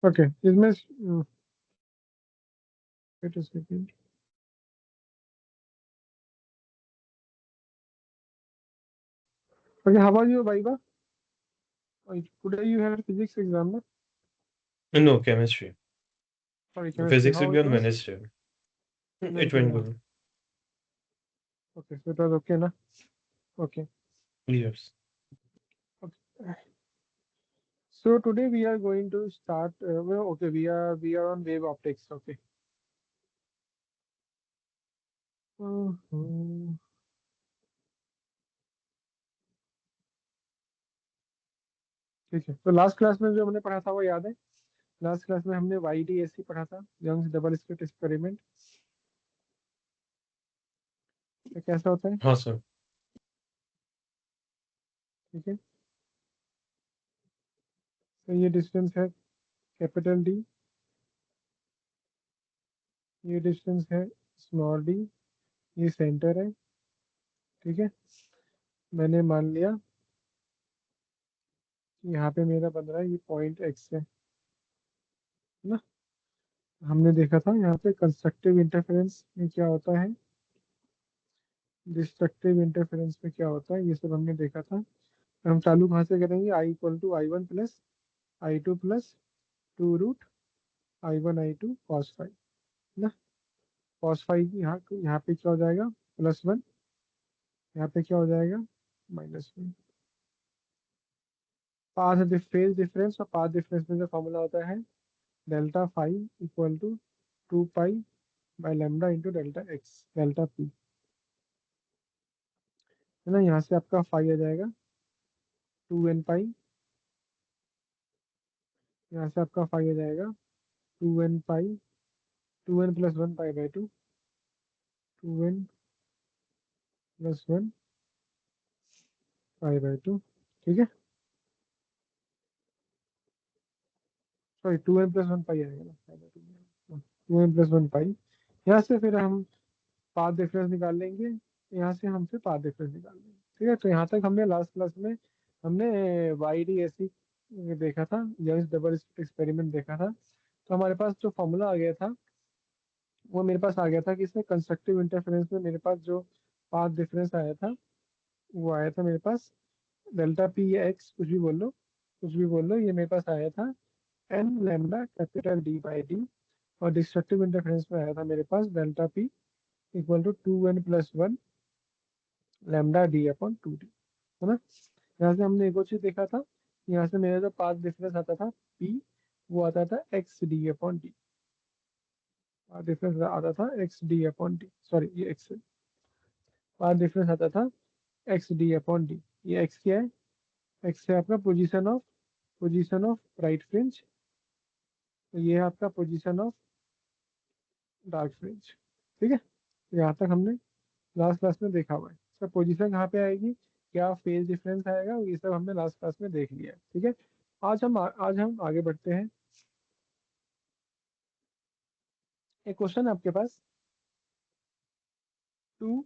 Okay इसमें wait a second. Okay, how about you, Vaiva? Today you had physics exam, no? No, chemistry. Sorry, chemistry. Physics will How be it on was? Wednesday. It Wednesday, went yeah. good. Okay, so it was okay, na? Okay. Yes. Okay. So today we are going to start. Okay, we are on wave optics. Okay. Mhm. ठीक है, तो last class में जो हमने पढ़ा था वो याद है? लास्ट क्लास में हमने YDAC पढ़ा था, यंग्स डबल स्लिट एक्सपेरिमेंट। ये कैसा होता है? हाँ सर। ठीक है, तो ये डिस्टेंस है कैपिटल डी, ये डिस्टेंस है स्मॉल डी, ये सेंटर है। ठीक है, मैंने मान लिया कि यहाँ पे मेरा बन रहा है ये पॉइंट एक्स है ना। हमने देखा था यहाँ पे कंस्ट्रक्टिव इंटरफेरेंस में क्या होता है, डिस्ट्रक्टिव इंटरफेरेंस में क्या होता है, ये सब हमने देखा था। तो हम चालू कहाँ से करेंगे? I = I1 plus I2 plus 2 root I1 I2 cos five ना। कॉस फाइव यहाँ पे क्या हो जाएगा? +1। यहाँ पे क्या हो जाएगा? -1। फेज डिफरेंस और पाथ डिफरेंस में जो फॉर्मूला होता है, डेल्टा फाइव इक्वल टू 2 पाई/λ into delta X delta P, है ना। यहाँ से आपका फाइव आ जाएगा 2n पाई, यहाँ से आपका फाइव आ जाएगा 2n पाई, 2n+1 पाई/2, 2n+1 पाई/2। ठीक है, सॉरी 2n+1 पाई आएगा ना, 2n+1 पाई। यहाँ से फिर हम पाथ डिफरेंस निकाल लेंगे, यहाँ से हम फिर पाथ डिफरेंस निकाल लेंगे। ठीक है, तो यहाँ तक हमने लास्ट क्लास में हमने YDAC देखा था, यंग्स डबल स्लिट एक्सपेरिमेंट देखा था। तो हमारे पास जो फॉर्मूला आ गया था वो मेरे पास आ गया था कि इसमें कंस्ट्रक्टिव इंटरफेरेंस में मेरे पास जो पाथ डिफरेंस आया था वो आया था मेरे पास डेल्टा पी या एक्स, कुछ भी बोल लो, कुछ भी बोल लो, ये मेरे पास आया था n कैपिटल D/D। और डिस्ट्रक्टिव इंटरफेरेंस में आया था मेरे पास delta P equal to 2n+1 λ/d/2d, है ना। यहाँ से हमने एक और चीज देखा था, यहाँ से मेरा जो पाथ डिफरेंस आता था p, वो आता था x/d/d। पाथ डिफरेंस आता था x/d/d, सॉरी ये x है। पाथ डिफरेंस आता था x/d/d। ये x क्या है? x है आपका पोजीशन ऑफ राइट फ्रिंज, तो ये है आपका पोजीशन ऑफ डार्क फ्रिंज। ठीक है, यहाँ तक हमने लास्ट क्लास में देखा हुआ है। इसका पोजीशन कहाँ पे आएगी, क्या फेज डिफरेंस आएगा, ये सब हमने लास्ट क्लास में देख लिया है। ठीक है, आज हम आगे बढ़ते हैं। एक क्वेश्चन है आपके पास, two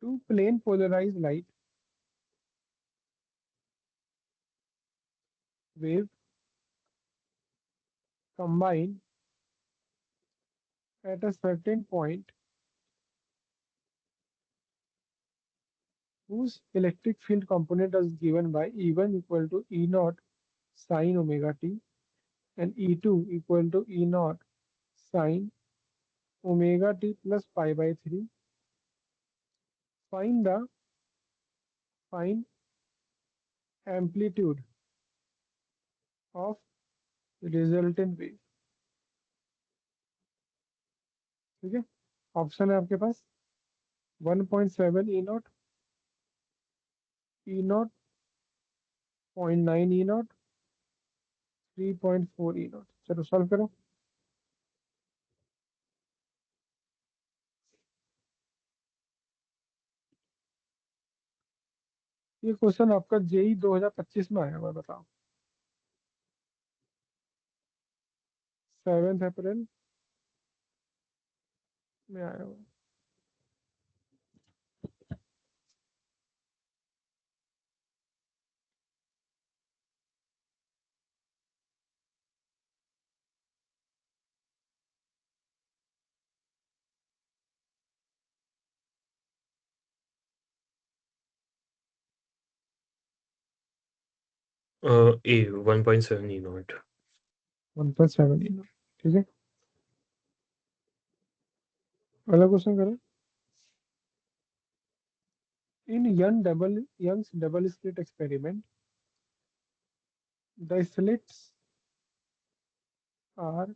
two plane polarise light wave combine at a certain point whose electric field component is given by E1 equal to E naught sin omega t and E2 equal to E naught sin omega t plus pi/3. Find the find amplitude of resultant wave। ठीक है, option है आपके पास 1.7 E0, E0, 0.9 E0, 3.4 E0। चलो solve करो। ये question आपका JEE 2025 में आया हुआ है, बताओ। 7 अप्रैल में आया हुआ है। A 1.7 E naught. 1.7 E naught, ठीक है। अगला क्वेश्चन करो। इन Young's double slit experiment, the slits are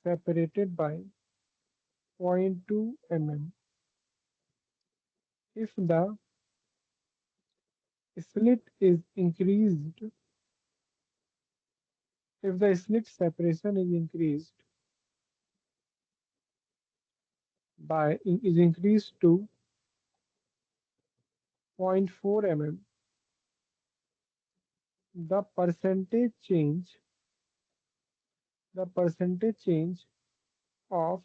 separated by 0.2 mm. If the slit is increased, if the slit separation is increased is increased to 0.4 mm, the percentage change of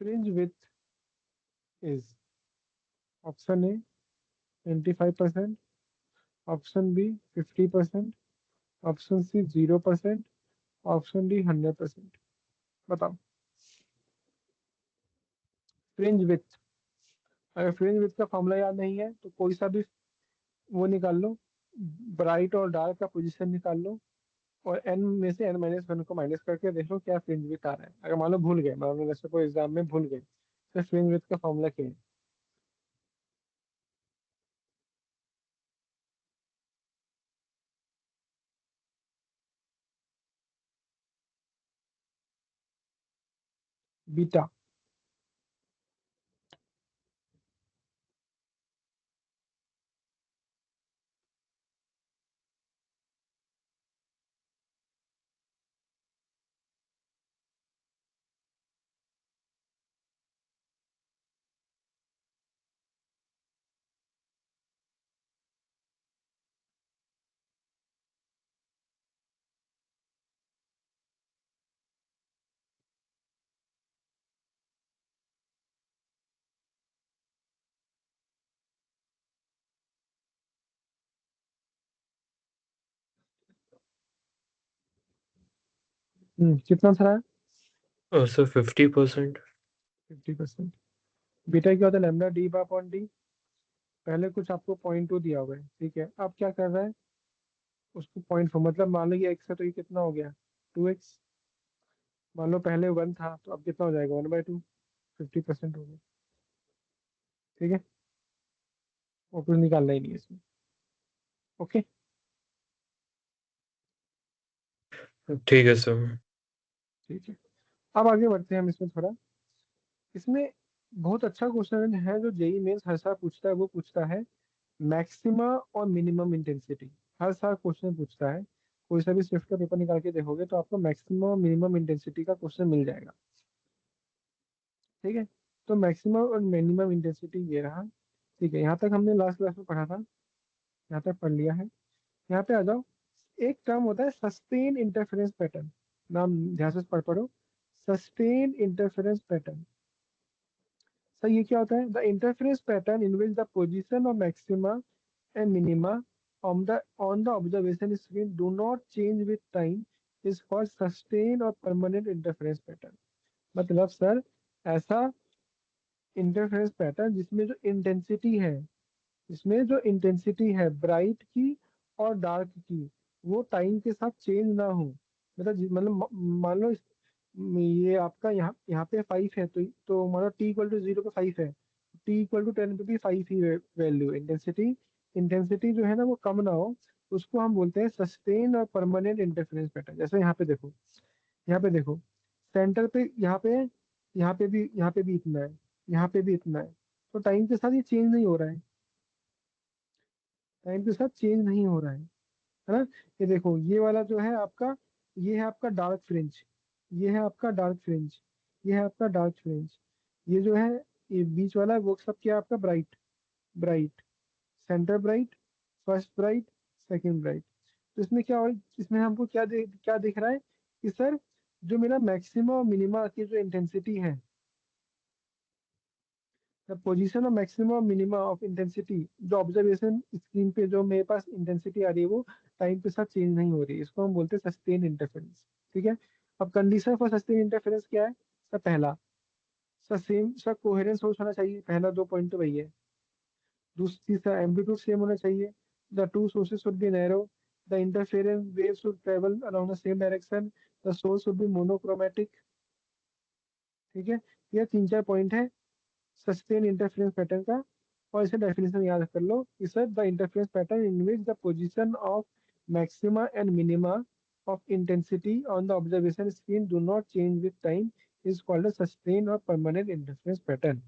fringe width is option A 25%, option B 50%, option C 0%, option D 100%। बताओ। Fringe with, अगर fringe with का formula याद नहीं है तो कोई सा भी वो निकाल लो, ब्राइट और डार्क का पोजीशन निकाल लो, और n में से n-1 को माइनस करके देख लो क्या फ्रिंज विथ आ रहा है। अगर मान लो भूल गए, मान लो जैसे कोई एग्जाम में भूल गए तो फ्रिंज विथ का फॉर्मूला क्या है। बीटा। कितना था? So 50%. 50%। बीटा क्या होता है? Lambda D by upon D. पहले कुछ आपको 0.2 दिया हुआ है, ठीक है। अब क्या कर रहा है, उसको 0.4 मतलब मान लो ये x है तो ये कितना हो गया 2x। मान लो पहले 1 था तो अब कितना हो जाएगा 1/2, 50% हो गया, ठीक है। और कुछ निकालना ही नहीं है इसमें। ओके। ठीक है सर। ठीक है, अब आगे बढ़ते हैं हम इसमें थोड़ा। इसमें बहुत अच्छा क्वेश्चन है जो जेई मेंस हर साल पूछता है, वो पूछता है मैक्सिमा और मिनिमम इंटेंसिटी। हर साल क्वेश्चन पूछता है, कोई सा भी स्विफ्ट का पेपर निकाल के देखोगे तो आपको मैक्सिमम और मिनिमम इंटेंसिटी का क्वेश्चन मिल जाएगा, ठीक है। तो मैक्सिमम और मिनिमम इंटेंसिटी ये रहा, ठीक है। यहाँ तक हमने लास्ट क्लास में पढ़ा था, यहाँ तक पढ़ लिया है। यहाँ पे आ जाओ। एक टर्म होता है सस्टेन इंटरफेरेंस पैटर्न, नाम ध्यान से पढ़ पढ़ो, सस्टेन इंटरफेरेंस पैटर्न। सर ये क्या होता है? The interference pattern in which the position of maxima and minima on the observation screen do not change with time is called sustained or permanent interference pattern। मतलब sir ऐसा interference pattern जिसमें जो intensity है bright की और dark की, वो time के साथ चेंज ना हो। मतलब मान लो ये आपका यहाँ यहाँ पे 5 है तो मान लो t=0 पे 5 है, t=10 पे भी 5 ही वैल्यू इंटेंसिटी। इंटेंसिटी जो है ना वो कम ना हो, उसको हम बोलते हैं सस्टेन और परमानेंट इंटरफेरेंस पैटर्न। जैसे यहाँ पे देखो सेंटर पे यहाँ पे भी इतना है, यहाँ पे भी इतना है, तो टाइम के साथ ये चेंज नहीं हो रहा है, टाइम के साथ चेंज नहीं हो रहा है ना। ये देखो ये वाला जो है आपका, ये है आपका डार्क फ्रिंज, ये है आपका डार्क फ्रिंज, ये है आपका डार्क फ्रिंज, ये जो है ये बीच वाला वो सब क्या है आपका bright, bright centre bright, first bright, second bright. तो इसमें क्या हो, इसमें हमको क्या दिख रहा है कि सर जो मेरा मैक्सिमा और मिनिमा की जो इंटेंसिटी है, द पोजीशन ऑफ मैक्सिमम और मिनिमा ऑफ इंटेंसिटी, जो ऑब्जर्वेशन स्क्रीन पे जो मेरे पास इंटेंसिटी आ रही है वो टाइम के साथ चेंज नहीं हो रही है, इसको हम बोलते हैं सस्टेन इंटरफेरेंस, ठीक है। अब कंडीशन फॉर सस्टेन इंटरफेरेंस क्या है? सर पहला, sir same sir coherence source होना चाहिए, पहला 2 पॉइंट तो वही है। तीसरा एम्पलीट्यूड सेम होना चाहिए, the two sources should be narrow, the interference wave should travel along the same direction, the source should be monochromatic. ठीक है, ये 3-4 पॉइंट है सस्टेन इंटरफेरेंस पैटर्न का। और इसे डेफिनेशन याद कर लो, इस the interference pattern in which the position of maxima and minima of intensity on the observation screen do not change with time is called a sustain और permanent interference pattern.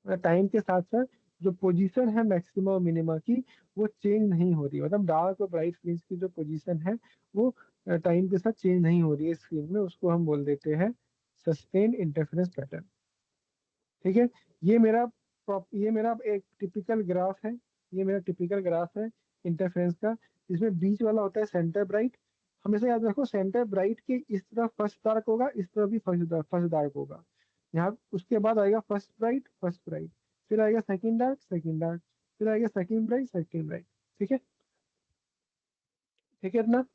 Time के साथ साथ जो position है maxima और minima की, वो change नहीं हो रही, मतलब डार्क और ब्राइट फ्रिंज की जो पोजीशन है वो टाइम के साथ चेंज नहीं हो रही है स्क्रीन में, उसको हम बोल देते हैं सस्टेन इंटरफेरेंस पैटर्न। ठीक है, ये मेरा ये मेरा एक टिपिकल ग्राफ है, ये मेरा टिपिकल ग्राफ है इंटरफेरेंस का। इसमें बीच वाला होता है सेंटर ब्राइट। हमेशा याद रखो सेंटर ब्राइट के इस तरफ फर्स्ट डार्क होगा, इस तरफ भी फर्स्ट डार्क होगा। यहाँ उसके बाद आएगा फर्स्ट ब्राइट, फिर आएगा सेकंड डार्क, फिर आएगा सेकंड ब्राइट। ठीक है, ठीक है इतना।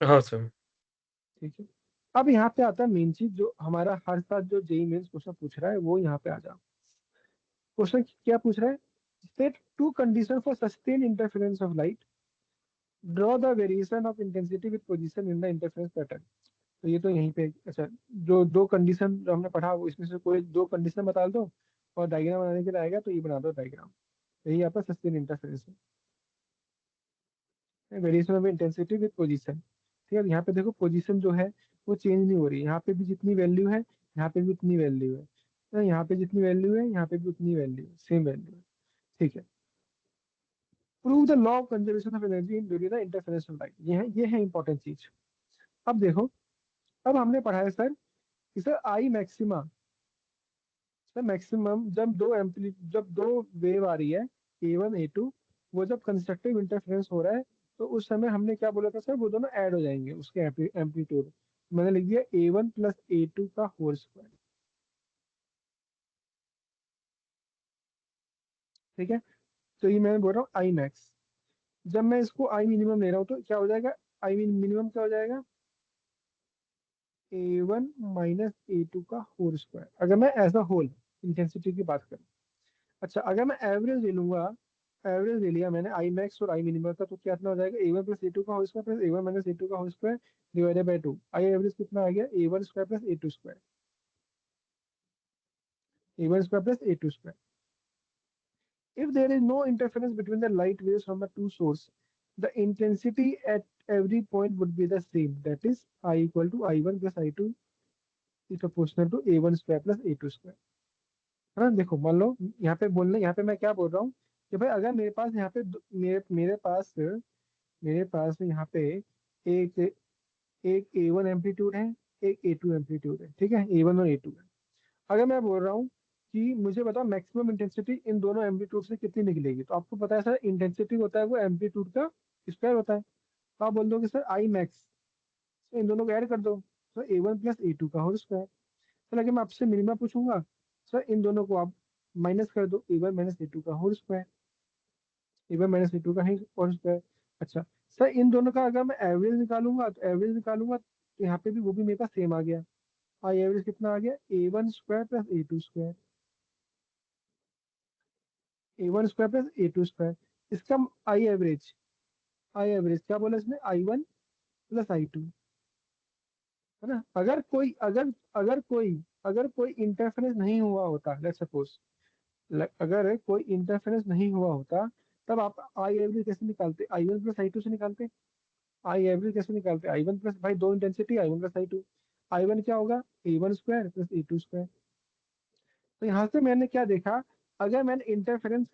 हाँ सर। ठीक है, अब यहाँ पे आता है मेन चीज, जो हमारा हर साल जो जेई मेंस क्वेश्चन पूछ रहा है वो यहाँ पे आ जाओ। क्वेश्चन क्या पूछ रहा है, state to condition for sustain interference of light, draw the variation of intensity with position in the interference pattern. तो ये तो यहीं पे, अच्छा, जो दो कंडीशन जो हमने पढ़ा वो इसमें से कोई दो कंडीशन बता दो और डायग्राम बनाने के लिए आएगा तो ये बना दो डायग्राम। यही आपका सस्टेन इंटरफेरेंस है, variation of intensity with position. ठीक है, यहाँ पे देखो पोजीशन जो है वो चेंज नहीं हो रही, यहाँ पे भी जितनी वैल्यू है यहाँ पे भी उतनी वैल्यू है, यहाँ पे जितनी वैल्यू है यहाँ पे भी उतनी वैल्यू है, सेम वैल्यू है। ठीक है, prove the law of conservation of energy in during the interference of light. ये है इंपॉर्टेंट चीज। अब देखो, अब हमने पढ़ा है सर कि sir I maxima, sir maximum जब दो वेव आ रही है A1 A2, वो जब कंस्ट्रक्टिव इंटरफेरेंस हो रहा है तो उस समय हमने क्या बोला था सर, वो दोनों ऐड हो जाएंगे उसके एम्पलीट्यूड। मैंने लिख दिया A1 प्लस A2 का होल स्क्वायर। ठीक है, तो ये मैं बोल रहा हूँ आई मैक्स। जब मैं इसको आई मिनिमम ले रहा हूँ तो क्या हो जाएगा, आई मिनिमम क्या हो जाएगा, A1 माइनस A2 का होल स्क्वायर, अगर मैं एज अ होल इंटेंसिटी की बात करूँ। अच्छा, अगर मैं एवरेज ले लूंगा, एवरेज ले लिया मैंने आई मैक्स और आई मिनिमम का, तो क्या इतना हो जाएगा A1 प्लस A2 का whole square plus A1 minus A2 का whole square divided by 2। I average कितना आ गया, A1 square plus A2 square, A1 square plus A2 square. If there is no interference between the light waves from the two sources, the intensity at every point would be the same. That is, I equal to I1 plus I2 is proportional to A1 square plus A2 square। है ना, देखो मान लो यहाँ पे बोलने, यहाँ पे मैं क्या बोल रहा हूँ कि भाई अगर मेरे पास यहाँ पे मेरे पास यहाँ पे एक एक A1 एम्पलीट्यूड है, एक A2 एम्पलीट्यूड है। ठीक है, A1 और A2 है। अगर मैं बोल रहा हूँ कि मुझे बताओ मैक्सिमम इंटेंसिटी इन दोनों एम्पलीट्यूड से कितनी निकलेगी, तो आपको पता है सर इंटेंसिटी होता है वो एम्पलीट्यूड का स्क्वायर होता है। तो आप बोल दो कि सर आई मैक्स, तो इन दोनों को ऐड कर दो, तो A1 प्लस A2 का होल स्क्वायर। सर अगर मैं आपसे मिनिमम पूछूंगा, सर इन दोनों को आप माइनस कर दो, A1 माइनस A2 का whole square, A1 minus A2 का ही होल स्क्वायर। अच्छा, सर इन दोनों का अगर मैं एवरेज निकालूंगा, तो एवरेज निकालूंगा तो यहाँ पे भी वो भी मेरे पास सेम आ गया। आई एवरेज कितना आ गया, A1 square plus A2 square, A1 square plus A2 square. इसका आई एवरेज क्या बोला इसमें, I1 प्लस I2। है ना, अगर कोई इंटरफेरेंस नहीं हुआ होता, लेट्स सपोज, अगर कोई इंटरफेरेंस नहीं हुआ होता, तब आप आई एवरेज कैसे निकालते, I1 प्लस I2 से निकालते। आई एवरेज कैसे निकालते, I1 प्लस, भाई दो intensity I1 plus I2, I1 क्या होगा, A1 square plus A2 square. तो यहाँ से मैंने क्या देखा, अगर मैंने इंटरफेरेंस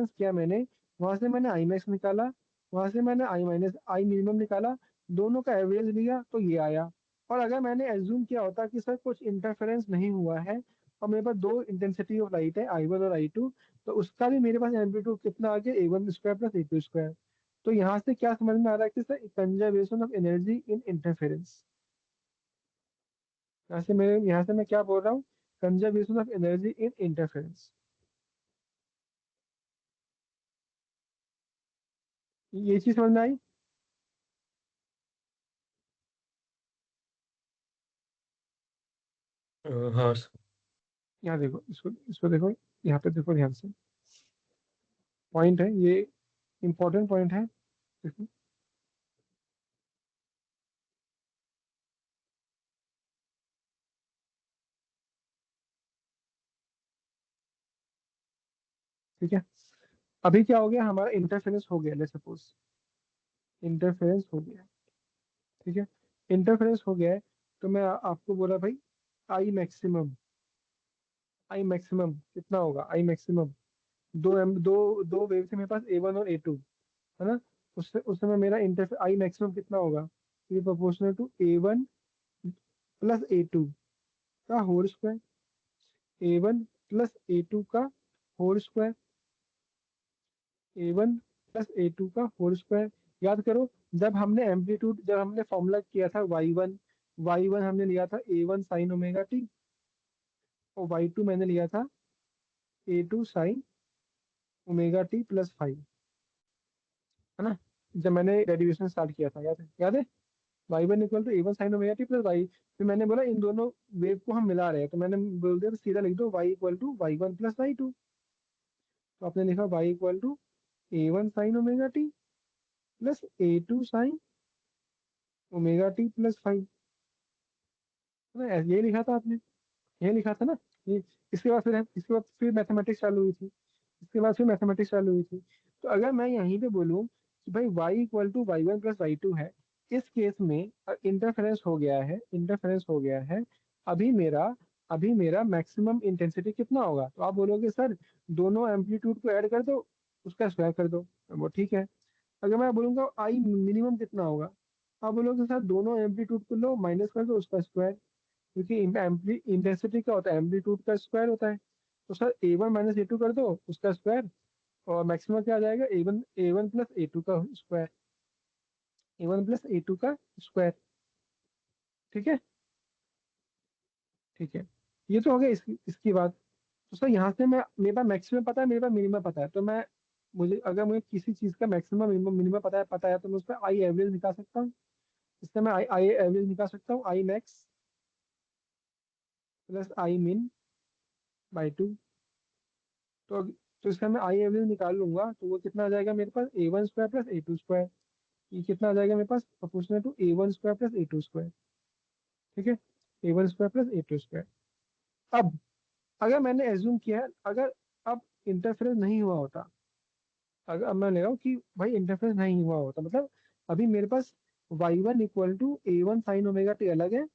किया मैंने, वहां से मैंने आई मैक्स निकाला, वहां से मैंने आई माइनस आई मिनिमम निकाला, दोनों का एवरेज लिया तो ये आया। और अगर मैंने एज्यूम किया होता कि सर कुछ इंटरफेरेंस नहीं हुआ है और मेरे पास दो इंटेंसिटी ऑफ लाइट है I1 और I2, तो उसका भी मेरे पास एम्पलीट्यूड कितना आ गया, A1 square plus A2 square. तो यहाँ से क्या समझ में आ रहा है कि sir conservation of energy in interference, यहाँ से मैं क्या बोल रहा हूँ, conservation of energy in interference. ये चीज समझ में आई। हाँ सर। यहाँ देखो, इसको इसको देखो, यहाँ पे देखो ध्यान से, पॉइंट है ये, इंपॉर्टेंट पॉइंट है, देखो। ठीक है, अभी क्या हो गया, हमारा इंटरफेरेंस हो गया, लेट्स सपोज इंटरफेरेंस हो गया। ठीक है, इंटरफेरेंस हो गया है, तो मैं आपको बोला भाई आई मैक्सिमम कितना होगा, आई मैक्सिमम दो वेव थे मेरे पास, A1 और A2, है ना। उससे उस समय मेरा इंटर आई मैक्सिमम कितना होगा, ये proportional to A1 plus A2 का whole square, A1 plus A2 का whole square, A1 plus A2 का होल स्क्वायर। याद करो, जब हमने फॉर्मूला किया था Y1 हमने लिया था A1 साइन ओमेगा टी, और Y2 मैंने लिया था A2 sine omega T plus 5, है ना। जब मैंने डेरिवेशन स्टार्ट किया था, याद है, Y1 equal to A1 sine omega T plus Y, फिर मैंने बोला इन दोनों वेव को हम मिला रहे हैं, तो मैंने बोल दिया सीधा लिख दो Y equal to Y1 plus Y2। तो आपने लिखा Y equal to A1 sine omega T plus A2 sine omega T plus 5, है ना। ये लिखा था आपने, ये लिखा था ना। ये इसके बाद फिर मैथमेटिक्स चालू हुई थी, इसके बाद फिर मैथमेटिक्स चालू हुई थी। तो अगर मैं यहीं पे बोलूँ कि भाई y equal to Y1 plus Y2 है, इस केस में इंटरफेरेंस हो गया है, इंटरफेरेंस हो गया है। अभी मेरा अभी मेरा मैक्सिमम इंटेंसिटी कितना होगा, तो आप बोलोगे सर दोनों एम्पलीट्यूड को ऐड कर दो, उसका स्क्वायर कर दो, वो ठीक है। अगर मैं बोलूंगा आई मिनिमम कितना होगा, आप बोलोगे सर दोनों एम्पलीट्यूड को लो माइनस कर दो, उसका स्क्वायर, क्योंकि इंटेंसिटी क्या होता है, एम्पलीट्यूड का स्क्वायर होता है। तो सर A1 माइनस A2 कर दो, उसका स्क्वायर, और मैक्सिमम क्या आ जाएगा, ए वन प्लस A2 का स्क्वायर, A1 प्लस A2 का स्क्वायर। ठीक है, ठीक है, ये तो हो गया इसकी बात। तो सर यहाँ से मैं, मेरे पास मैक्सिमम पता है, मेरे पास मिनिमम पता है, तो मैं, मुझे किसी चीज का मैक्सिमम मिनिमम मिनिमम पता है, तो मैं उस पर आई एवरेज निकाल सकता हूँ। इससे मैं आई आई एवरेज निकाल सकता हूँ, आई मैक्स प्लस आई मिन बाई 2। तो इसका मैं आई एवरेज निकाल लूंगा, तो वो कितना आ जाएगा मेरे पास, A1 square plus A2 square. ये कितना आ जाएगा मेरे पास, proportional to A1 square plus A2 square. ठीक है, A1 square plus A2 square. अब अगर मैंने एज्यूम किया है, अगर अब इंटरफेरेंस नहीं हुआ होता, अगर अब मैं ले रहा हूँ कि भाई इंटरफेरेंस नहीं हुआ होता, मतलब अभी मेरे पास Y1 equal to A1 sine omega T अलग है,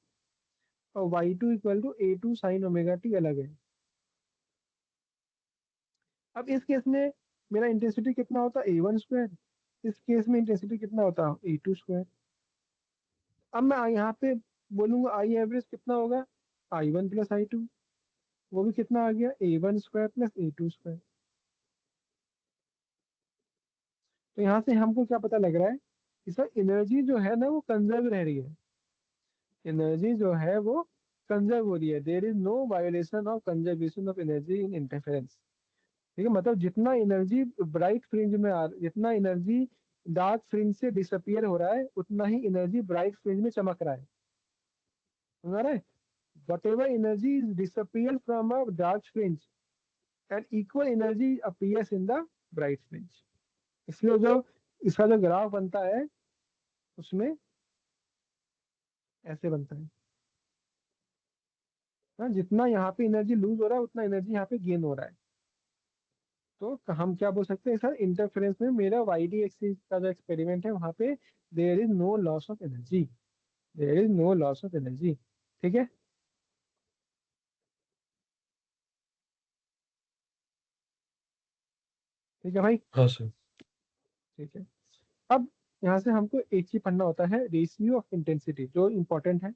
और Y2 equal to A2 sine omega T अलग है। अब इस केस में मेरा इंटेंसिटी कितना होता, A1 स्क्वायर, इस केस में इंटेंसिटी कितना होता, A2 स्क्वायर। अब मैं यहाँ पे बोलूंगा आई एवरेज कितना होगा, I1 प्लस I2, वो भी कितना आ गया, A1 square plus A2 square. तो यहाँ से हमको क्या पता लग रहा है कि सर एनर्जी जो है ना वो कंजर्व रह रही है, एनर्जी जो है वो कंजर्व हो रही है, there is no violation of conservation of energy in interference. ठीक है, मतलब जितना एनर्जी ब्राइट फ्रिंज में जितना एनर्जी डार्क फ्रिंज से डिसअपियर हो रहा है, उतना ही एनर्जी ब्राइट फ्रिंज में चमक रहा है, समझ रहा है। whatever energy is disappear from a dark fringe and equal energy appears in the bright fringe। इसलिए जो इसका जो ग्राफ बनता है, उसमें ऐसे बनता है। हाँ, जितना यहाँ पे एनर्जी लूज हो रहा है, उतना एनर्जी यहाँ पे गेन हो रहा है। तो हम क्या बोल सकते हैं सर, इंटरफेरेंस में मेरा वाईडी एक्सिस का जो एक्सपेरिमेंट है, वहां पे there is no loss of energy, there is no loss of energy. ठीक है, ठीक है भाई, हाँ सर। ठीक है। अब यहाँ से हमको एक चीज पढ़ना होता है, रेशियो ऑफ इंटेंसिटी, जो इंपॉर्टेंट है,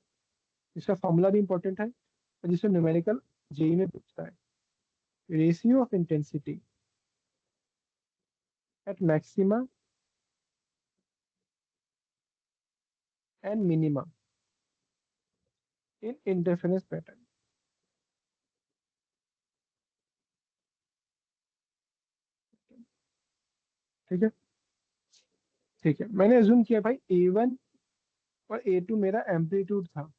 इसका फॉर्मूला भी इंपॉर्टेंट है, और जिससे न्यूमेरिकल जेई में पूछता है। Ratio of intensity at maxima and minima in interference pattern. ठीक है, ठीक है, मैंने अज्यूम किया भाई A1 और A2 मेरा एम्पलीट्यूड था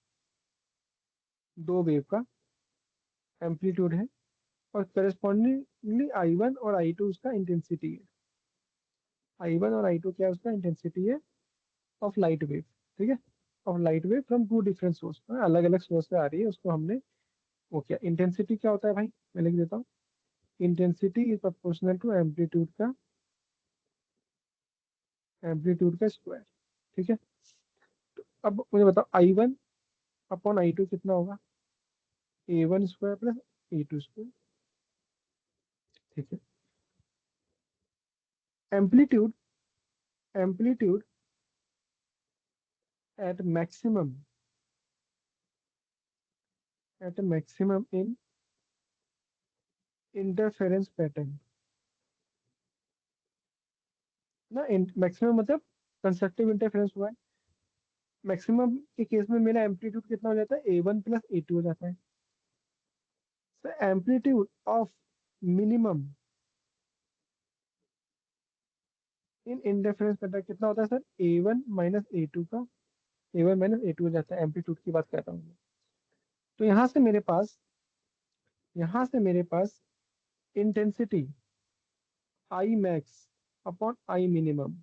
दो वेव का, एम्पलीट्यूड है, और करस्पॉन्डिंगली I1 और I2 उसका इंटेंसिटी है। I1 और I2 क्या है, उसका इंटेंसिटी है ऑफ लाइट वेव, ठीक है, of light wave from two different source, अलग अलग सोर्स से आ रही है, उसको हमने वो किया। इंटेंसिटी क्या होता है भाई, मैं लिख देता हूँ, intensity is proportional to amplitude का स्क्वायर, ठीक है। अब मुझे बताओ I1 अपॉन I2 कितना होगा, A1 square plus A2 square, ठीक है। Amplitude amplitude at maximum in interference pattern ना, मैक्सिमम मतलब कंस्ट्रक्टिव इंटरफेरेंस हुआ है। मैक्सिमम के केस में मेरा एम्पलीट्यूड कितना हो जाता है, A1 प्लस A2 हो जाता है। So amplitude of minimum in interference pattern कितना होता है सर, A1 माइनस A2 का, A1 माइनस A2 हो जाता है, एम्पलीट्यूड की बात कर रहा हूँ मैं। तो यहाँ से मेरे पास intensity I max upon I minimum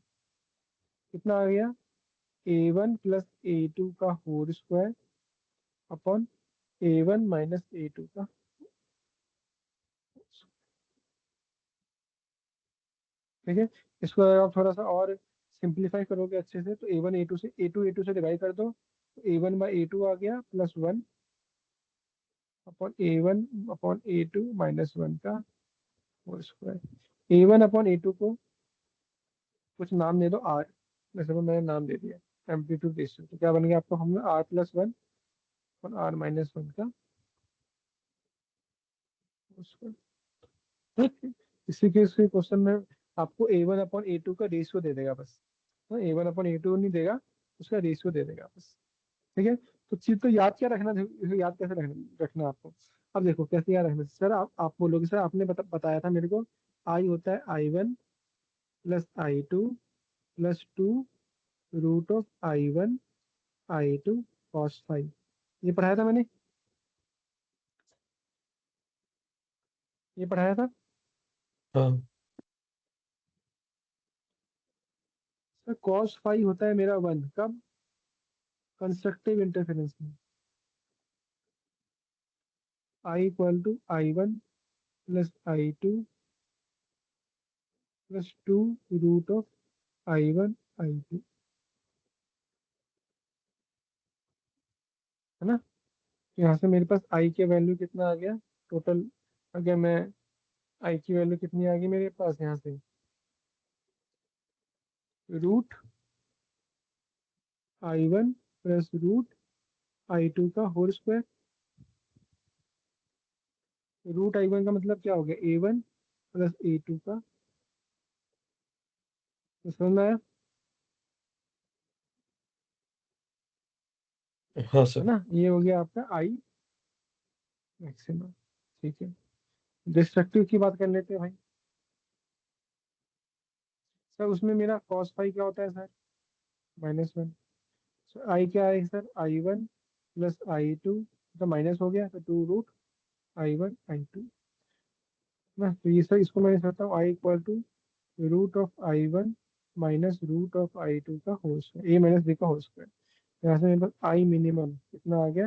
कितना आ गया, A1 प्लस A2 का whole square upon A1 minus A2 का, ठीक है। इसको अगर आप थोड़ा सा और सिंप्लीफाई करोगे अच्छे से, तो A1 A2 से डिवाइड कर दो, तो A1 बाई A2 आ गया plus 1 upon A1 upon A2 minus 1 का whole square. A1 upon A2 को कुछ नाम दे दो R, जैसे को मैंने नाम दे दिया एम्पलीट्यूड रेशियो, तो क्या बन गया आपको, हमने R+1 और R-1 का होल स्क्वायर, ठीक है। इसी के क्वेश्चन में आपको A1 अपॉन A2 का रेशियो दे देगा बस, A1 अपॉन A2 नहीं देगा, उसका रेशियो दे देगा बस, ठीक है। तो चीज तो याद क्या रखना, याद कैसे रखना आपको। अब देखो कैसे याद रखना, सर आप बोलोगे सर आपने बताया था मेरे को, आई होता है I1 plus I2 plus 2 root of I1 I2 cos 5, ये पढ़ाया था मैंने, ये पढ़ाया था हाँ सर। कॉस 5 होता है मेरा 1 कब, कंस्ट्रक्टिव इंटरफेरेंस में, I=I1 plus I2 plus 2 root of I1 I2, है ना। तो यहाँ से मेरे पास आई की वैल्यू कितना आ गया टोटल, अगर मैं आई की वैल्यू कितनी आ गई मेरे पास यहाँ से, root I1 plus root I2 का होल स्क्वायर। रूट I1 का मतलब क्या हो गया, A1 प्लस A2 का, तो समझ में आया, हाँ है सर। ना। ये हो गया आपका आई मैक्सिमम, ठीक है। डिस्ट्रक्टिव की बात कर लेते हैं भाई। सर उसमें मेरा कॉस फाई क्या होता है सर, -1। आई क्या है सर, I1 प्लस I2, तो माइनस हो गया, तो 2 रूट I1 I2 ना। तो ये सर इसको मैं सोचता हूँ I=, root of I1 minus root of I2 का whole square, A minus B का होल स्क्वायर। यहाँ से मेरे पास आई मिनिमम कितना आ गया,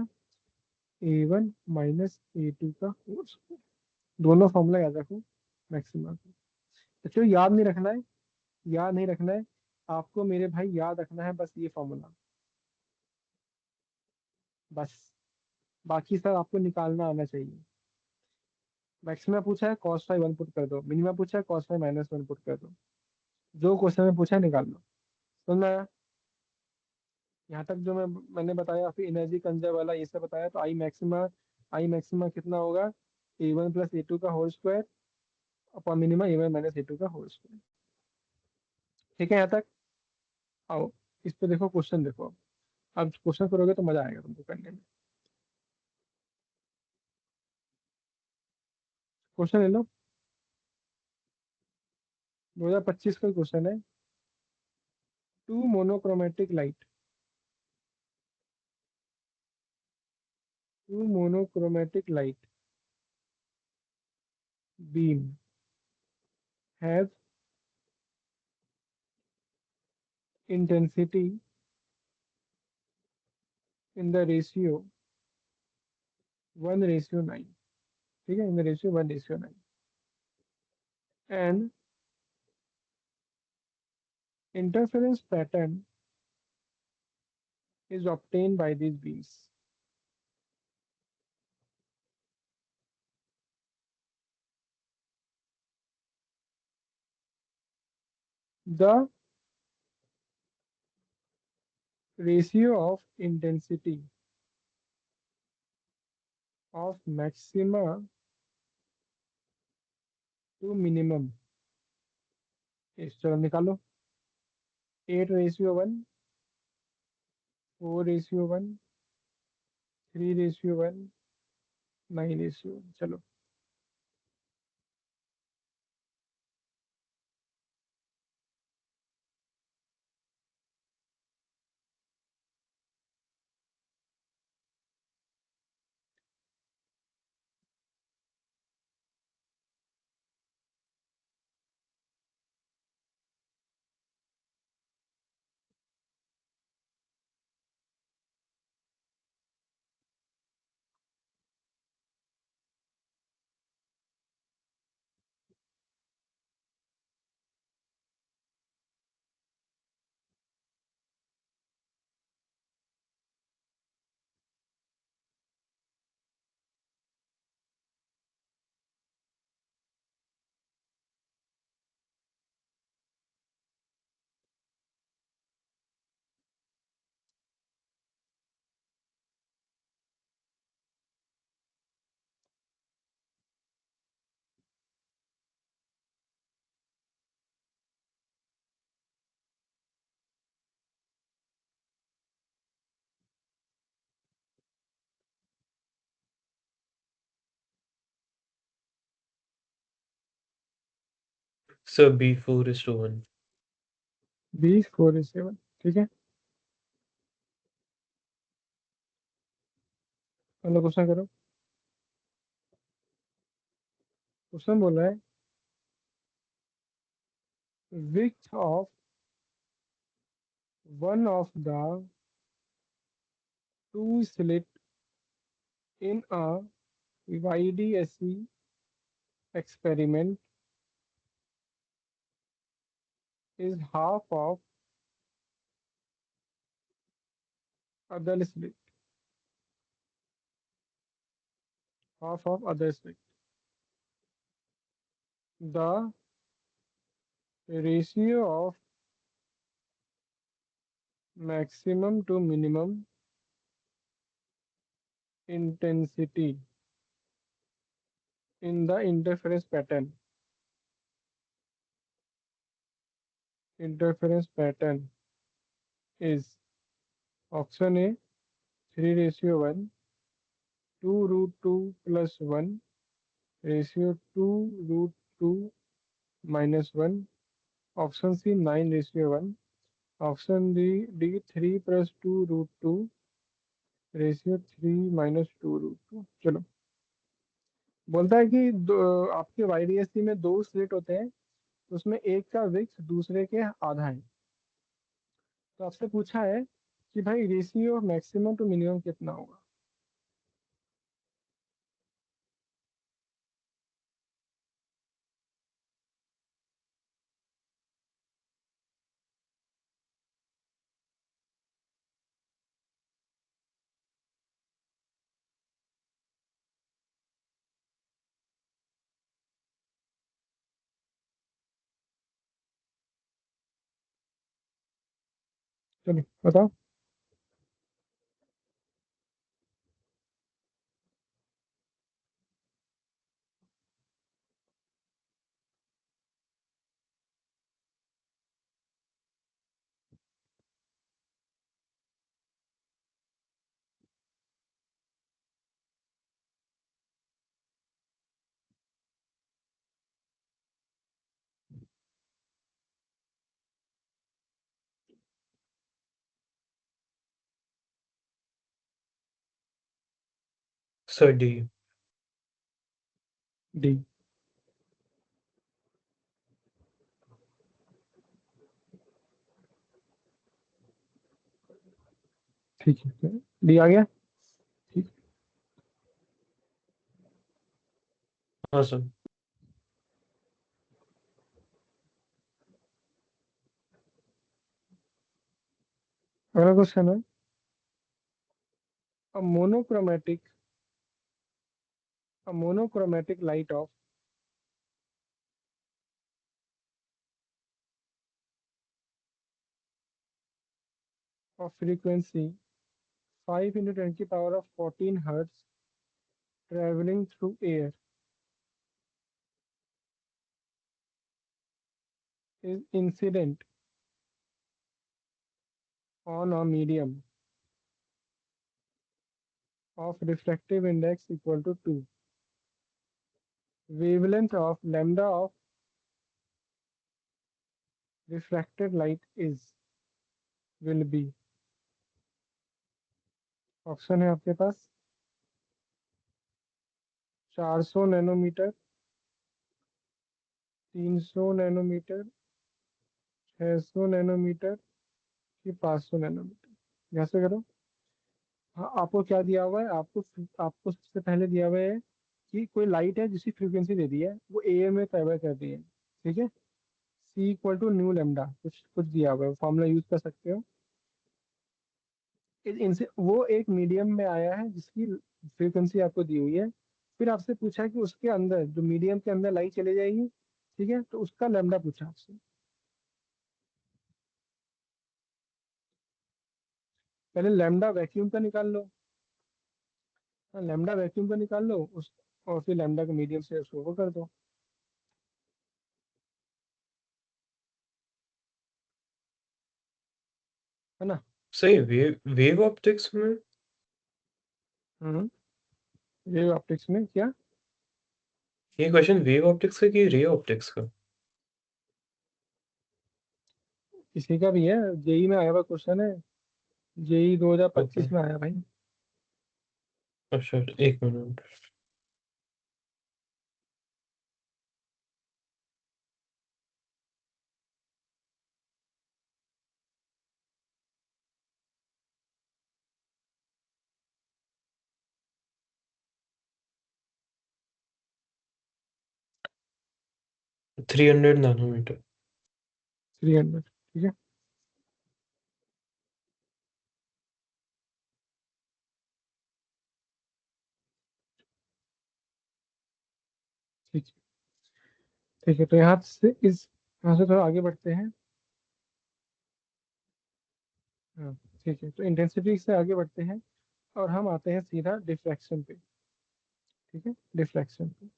A1 माइनस A2 का होल स्क्वायर। दोनों फॉर्मूला याद रखो मैक्सिमम का। बच्चों याद नहीं रखना है, याद नहीं रखना है आपको मेरे भाई, याद रखना है बस ये फॉर्मूला, बस। बाकी सब आपको निकालना आना चाहिए। मैक्सिमम पूछा है cos 5 1 पुट कर दो, मिनिमम पूछा है cos 5 -1 पुट कर दो, जो क्वेश्चन में पूछा है निकाल लो। समझ में आया, यहाँ तक जो मैंने बताया, फिर एनर्जी कंजर्व वाला ये सब बताया, तो आई मैक्सिमा कितना होगा, A1 प्लस A2 का whole square upon minimum A1 minus A2 का होल स्क्वायर, ठीक है। यहाँ तक आओ, इस पे देखो क्वेश्चन देखो, अब क्वेश्चन करोगे तो मजा आएगा तुमको करने में। क्वेश्चन ले लो, 2025 का क्वेश्चन है। Two monochromatic light, two monochromatic light beam has intensity in the ratio 1:9, ठीक है, in the ratio 1:9, and interference pattern is obtained by these beams. The ratio of intensity of maxima to minimum is, चलो निकालो, 8:1, 4:1, 3:1, 9:1, चलो। So B 4:1. B 4:7, ठीक है। चलो question करो। Question बोल रहा है width of one of the two slit in a YDSE experiment is half of other slit, half of other slit. The ratio of maximum to minimum intensity in the interference pattern is option A 3:1, 2√2 + 1 ratio 2√2 - 1, option C 9:1, option D 3 + 2√2 ratio 3 - 2√2। चलो, बोलता है कि आपके YDSC में दो slit होते हैं, तो उसमें एक का विड्थ दूसरे के आधा है। तो आपसे पूछा है कि भाई रेशियो मैक्सिमम टू मिनिमम कितना होगा। चलो बताओ। So D. डी, ठीक है, डी आ गया। ठीक, हाँ सर। अगला क्वेश्चन है, a monochromatic a monochromatic light of frequency 5 into 10 की power of 14 hertz traveling through air is incident on a medium of refractive index equal to 2. Wavelength of lambda of refracted light is will be, option है आपके पास 400 nanometre, 300 nanometre, 600 nanometre कि 500 nanometre. यहाँ से करो। हाँ, आपको क्या दिया हुआ है, आपको सबसे पहले दिया हुआ है कि कोई लाइट है जिसकी फ्रीक्वेंसी दे दी है, वो एयर में ट्रेवल कर रही है। ठीक है, सी इक्वल टू न्यू लेमडा, कुछ कुछ दिया हुआ है, फॉर्मूला यूज कर सकते हो। इनसे वो एक मीडियम में आया है जिसकी फ्रीक्वेंसी आपको दी हुई है। फिर आपसे पूछा कि उसके अंदर जो मीडियम के अंदर लाइट चले जाएगी। ठीक है, तो उसका लेमडा पूछा आपसे। पहले लेमडा वैक्यूम का निकाल लो। हाँ, लेमडा वैक्यूम का निकाल लो उस, और फिर लेमडा का मीडियम से उसको वो कर दो, है ना। सही, वेव ऑप्टिक्स में। हम्म, ये ऑप्टिक्स में क्या, ये क्वेश्चन वेव ऑप्टिक्स का कि रे ऑप्टिक्स का? किसी का भी है, जेई में आया हुआ क्वेश्चन है, जेई ओके। 2025 में आया भाई। अच्छा, एक मिनट। 300 नैनोमीटर। 300, ठीक है। ठीक है, ठीक है, तो यहाँ से थोड़ा आगे बढ़ते हैं। हाँ, ठीक है, तो इंटेंसिटी से आगे बढ़ते हैं और हम आते हैं सीधा डिफ्रैक्शन पे। ठीक है, डिफ्रैक्शन पे।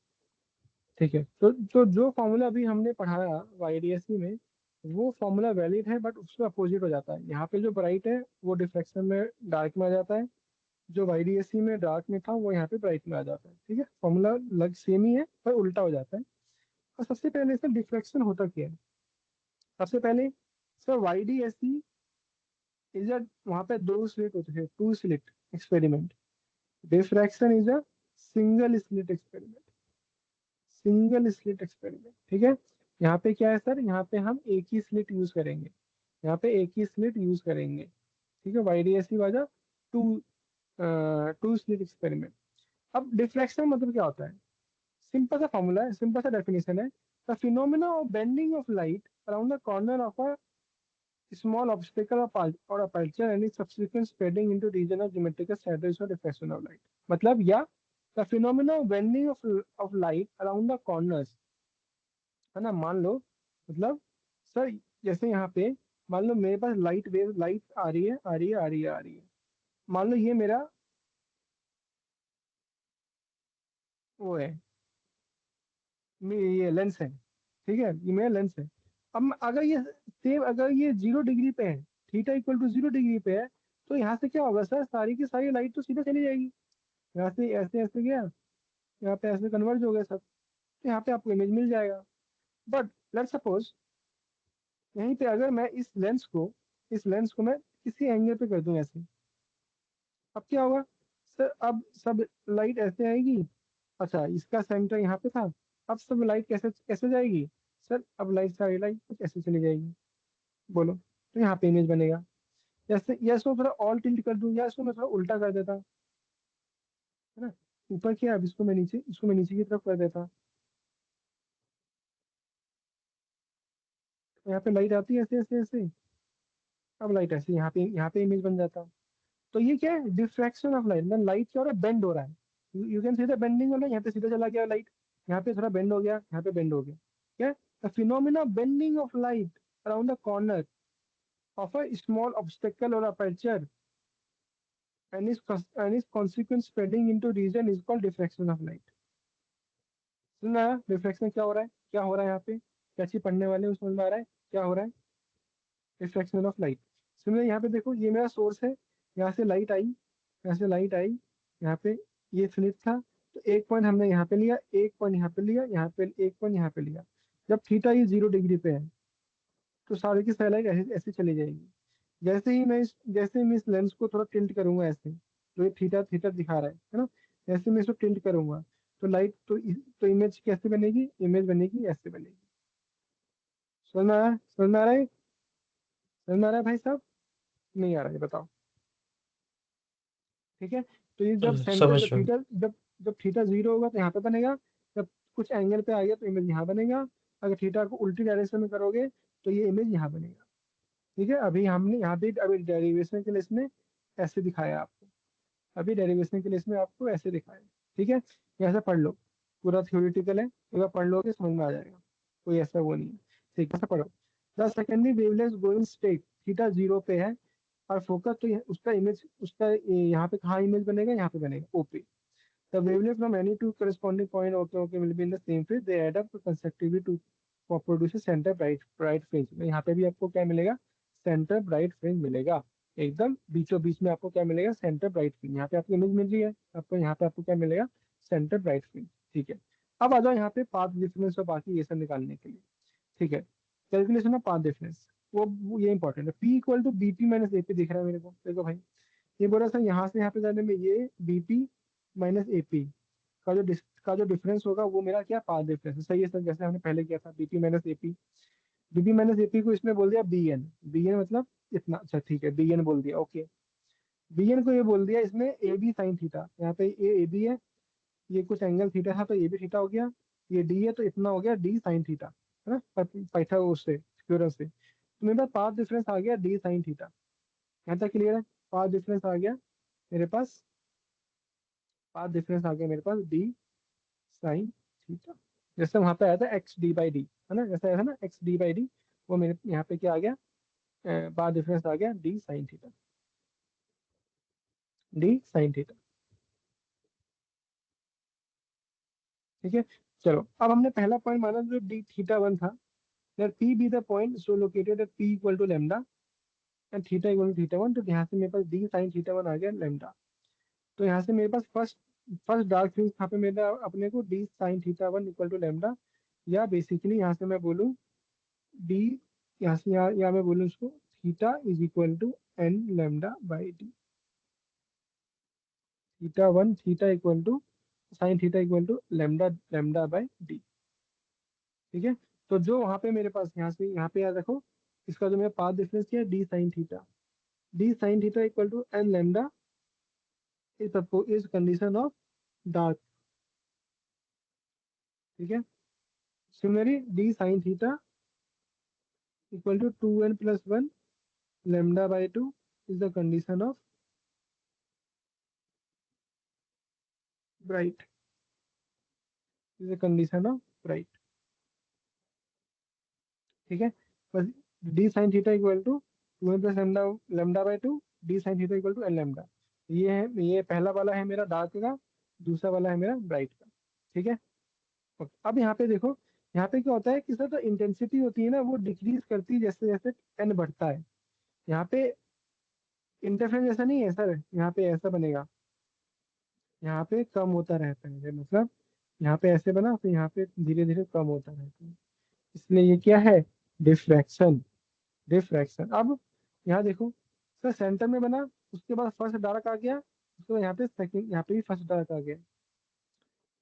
ठीक है, तो जो फॉर्मूला अभी हमने पढ़ाया वाईडीएससी में, वो फॉर्मूला वैलिड है, बट उससे अपोजिट हो जाता है। यहाँ पे जो ब्राइट है वो डिफ्रैक्शन में डार्क में आ जाता है, जो वाईडीएससी में डार्क में था वो यहाँ पे ब्राइट में आ जाता है। ठीक है, फॉर्मूला लग सेम ही है पर उल्टा हो जाता है। और सबसे पहले सर डिफ्रैक्शन होता क्या है। सबसे पहले सर वाईडीएससी इज अ, वहाँ पे दो स्लिट होते थे, two slit experiment. Diffraction is a single slit experiment, single slit experiment. ठीक है, यहाँ पे क्या है सर, यहाँ पे हम एक ही स्लिट यूज करेंगे, यहाँ पे एक ही स्लिट यूज करेंगे। ठीक है, वाईडीएससी वाला टू टू स्लिट एक्सपेरिमेंट। अब डिफ्रैक्शन मतलब क्या होता है, सिंपल सा फॉर्मूला है, सिंपल सा डेफिनेशन है। The phenomena of bending of light around the corner of a small obstacle or aperture and its subsequent spreading into region of geometrical shadows or reflection of light। मतलब या the phenomena of bending of light around the corners, है ना। मान लो, मतलब sir जैसे यहाँ पे मान लो मेरे पास लाइट आ रही है, आ रही है, आ रही है, आ रही है। मान लो ये मेरा वो है, ये लेंस है। ठीक है, ये मेरा लेंस है। अब अगर ये सेम, अगर ये 0 डिग्री पे है, थीटा इक्वल टू 0 डिग्री पे है, तो यहाँ से क्या होगा सर, सारी की सारी लाइट तो सीधे चली जाएगी। यहाँ से ऐसे ऐसे गया, यहाँ पे ऐसे कन्वर्ज हो गया सब, तो यहाँ पे आपको इमेज मिल जाएगा। बट लेट सपोज यहीं पे अगर मैं इस लेंस को मैं किसी एंगल पे कर दूं ऐसे, अब क्या होगा सर, अब सब लाइट ऐसे आएगी। अच्छा, इसका सेंटर यहाँ पे था, अब सब लाइट कैसे कैसे जाएगी सर, अब लाइट सारी लाइट कुछ ऐसे चली जाएगी। बोलो, तो यहाँ पे इमेज बनेगा। जैसे या इसको थोड़ा ऑल टिल्ट कर दूं, या इसको मैं थोड़ा उल्टा कर देता, है ना, ऊपर किया, अब इसको मैं नीचे, इसको मैं नीचे की तरफ कर देता, तो यहाँ पे लाइट आती है ऐसे ऐसे ऐसे, अब लाइट ऐसे यहाँ पे इमेज बन जाता। तो ये क्या है, डिफ्रैक्शन ऑफ लाइट, मतलब लाइट क्या हो रहा है, बेंड हो रहा है। You can see the bending हो रहा है, यहाँ पे सीधा चला गया लाइट, यहाँ पे थोड़ा बेंड हो गया, यहाँ पे बेंड हो गया, क्या, the phenomena bending of light around the corner of a small obstacle or aperture and its consequent spreading into region is called diffraction of light। सुना है डिफ्रैक्शन क्या हो रहा है, क्या हो रहा है यहाँ पे, क्या चीज पढ़ने वाले हैं समझ में आ रहा है क्या हो रहा है, रिफ्लेक्शन ऑफ लाइट। सिमिलर यहाँ पे देखो, ये मेरा सोर्स है, यहाँ से लाइट आई, यहाँ से लाइट आई, यहाँ पे ये स्लिट था, तो एक पॉइंट हमने यहाँ पे लिया, एक पॉइंट यहाँ पे लिया, यहाँ पे एक पॉइंट यहाँ पे लिया। जब थीटा ये 0 डिग्री पे है, तो सारी की सारी लाइट ऐसे ऐसे चली जाएगी। जैसे ही मैं इस लेंस को थोड़ा टिल्ट करूंगा ऐसे, तो ये थीटा थीटा दिखा रहा है ना, ऐसे मैं इसको टिल्ट करूंगा, तो लाइट तो इमेज कैसे बनेगी, इमेज बनेगी ऐसे बनेगी। समझ में आ रहा है, समझ में आ रहा है, समझ में आ रहा है भाई साहब, नहीं आ रहा है बताओ। ठीक है, तो ये जब सेंटर, समझ जब रहा हूँ। थीटा जब जब थीटा 0 होगा तो यहाँ पे बनेगा, जब कुछ एंगल पे आ गया तो इमेज यहाँ बनेगा, अगर थीटा को उल्टी डायरेक्शन में करोगे तो ये इमेज यहाँ बनेगा। ठीक है, अभी हमने यहाँ पे अभी डेरिवेशन के लिए इसमें ऐसे दिखाया आपको, अभी डेरिवेशन के लिए इसमें आपको ऐसे दिखाया। ठीक है, यहाँ से पढ़ लो, पूरा थ्योरेटिकल है, एक बार पढ़ लोगे समझ में आ जाएगा, कोई ऐसा वो नहीं है। ठीक है, पढ़ो। The secondary wavelength going straight, theta 0 पे है और फोकस, तो उसका इमेज, यहाँ पे कहाँ इमेज बनेगा, यहाँ पे बनेगा OP. The wavelength from any two corresponding point, okay, will be in the same phase. They add up consecutively to for produce a center bright fringe। यहाँ पे भी आपको क्या मिलेगा, सेंटर ब्राइट फ्रिंज मिलेगा, एकदम बीचों बीच में आपको क्या मिलेगा, सेंटर ब्राइट फ्रिंज। यहाँ पे आपको इमेज मिल रही है, आपको यहाँ पे आपको क्या मिलेगा, सेंटर ब्राइट फ्रिंज। ठीक है, अब आ जाओ यहाँ पे पाथ डिफरेंस और बाकी ये सब निकालने के लिए। ठीक है, कैलकुलेशन ऑफ पाथ डिफरेंस, ये इंपॉर्टेंट है। P equal to B P minus A P दिख रहा है मेरे को, देखो भाई, ये बोला था यहाँ से यहाँ पे जाने में ये बीपी माइनस एपी का जो डिफरेंस होगा वो मेरा क्या, पाथ डिफरेंस है। सही है सर, जैसे हमने पहले किया था, BP minus AP. BP minus AP को इसमें बोल दिया बी एन, बी एन मतलब इतना, अच्छा ठीक है, बी एन बोल दिया, ओके। बी एन को ये बोल दिया इसमें ए बी साइन थीटा, यहाँ पे ए बी है, ये कुछ एंगल थीटा था तो ये भी थीटा हो गया, ये डी है तो इतना हो गया डी साइन थीटा, है ना, पाइथागोरस से, थ्योरम से। तो मेरे पास पाथ डिफरेंस आ गया डी साइन थीटा। यहाँ तक क्लियर है, पाथ डिफरेंस आ गया मेरे पास, पाथ डिफरेंस आ गया मेरे पास डी साइन थीटा। जैसे वहां पे आया था एक्स डी बाई डी, है ना, जैसे आया था ना एक्स डी बाई डी, वो मेरे यहाँ पे क्या आ गया, पाथ डिफरेंस आ गया D sine theta, D sine theta. ठीक है, चलो अब हमने पहला पॉइंट माना जो डी थीटा 1 था, let P B the point so located at P equal to lambda and theta equal to theta 1। तो यहाँ से मेरे पास डी साइन थीटा 1 आ गया लेमडा। तो यहाँ से मेरे पास फर्स्ट फर्स्ट डार्क फ्रिंज यहाँ पे मेरा अपने को D sine theta 1 equal to lambda, या बेसिकली यहाँ से मैं बोलूँ डी, यहाँ से यहाँ मैं बोलूँ उसको theta is equal to N lambda by D. Theta 1 theta equal to sine theta equal to lambda lambda by D. ठीक है, तो जो वहाँ पे मेरे पास यहाँ पे याद रखो, इसका जो मेरा पाथ डिफरेंस किया D sine theta, D sine theta equal to N lambda is condition of dark. ठीक है, similarly D sine theta equal to 2n plus 1 lambda by 2 is the condition of bright, is the condition of bright. ठीक है, बस D sine theta equal to 2n plus lambda lambda by 2, D sine theta equal to N lambda. ये है, ये पहला वाला है मेरा डार्क का, दूसरा वाला है मेरा ब्राइट का। ठीक है, ओके। अब यहाँ पे देखो, यहाँ पे क्या होता है कि सर जो इंटेंसिटी होती है ना वो डिक्रीज करती है जैसे जैसे एन बढ़ता है। यहाँ पे इंटरफेरेंस ऐसा नहीं है सर, यहाँ पे ऐसा बनेगा, यहाँ पे कम होता रहता है, मतलब यहाँ पे ऐसे बना फिर यहाँ पे धीरे धीरे कम होता रहता है, इसलिए ये क्या है, डिफ्रैक्शन। डिफ्रैक्शन। अब यहाँ देखो, सर सेंटर में बना, उसके बाद फर्स्ट डार्क आ गया, उसके बाद यहाँ पे सेकंड, यहाँ पे भी फर्स्ट डार्क आ गया।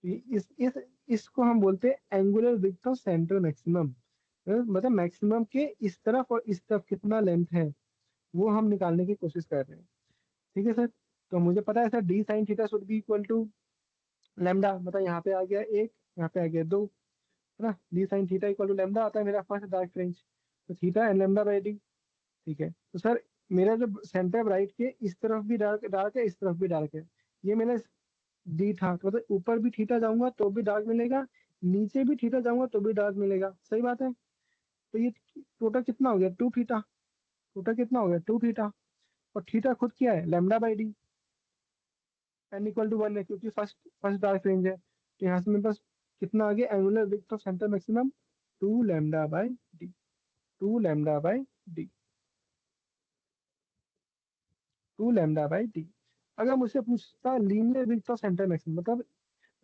इस इसको हम बोलते हैं angular width of central maximum, मतलब मैक्सिमम के इस तरफ और इस तरफ कितना लेंथ है, वो हम निकालने की कोशिश कर रहे हैं। ठीक है सर। तो मुझे पता है sir D sine theta should be equal to lambda, मतलब यहाँ पे आ गया एक, यहाँ पे आ गया दो, है ना। D sine theta equal to lambda आता है मेरा फर्स्ट डार्क फ्रिंज, तो theta N lambda by D. ठीक है, तो सर मेरा जो सेंटर ब्राइट के इस तरफ भी डार्क डार्क है, इस तरफ भी डार्क है, ये मेरा डी था, तो मतलब ऊपर भी थीटा जाऊंगा तो भी डार्क मिलेगा, नीचे भी थीटा जाऊंगा तो भी डार्क मिलेगा, सही बात है। तो ये टोटल कितना हो गया, टू थीटा। टोटल कितना हो गया, टू थीटा। और थीटा खुद क्या है, lambda by D. N equal to one है क्योंकि फर्स्ट फर्स्ट डार्क रेंज है, तो यहाँ से मेरे पास कितना आ गया, angular width of centre maximum two lambda by D. Two lambda by D. Two lambda by D. अगर मुझसे पूछता linear width of centre maximum, मतलब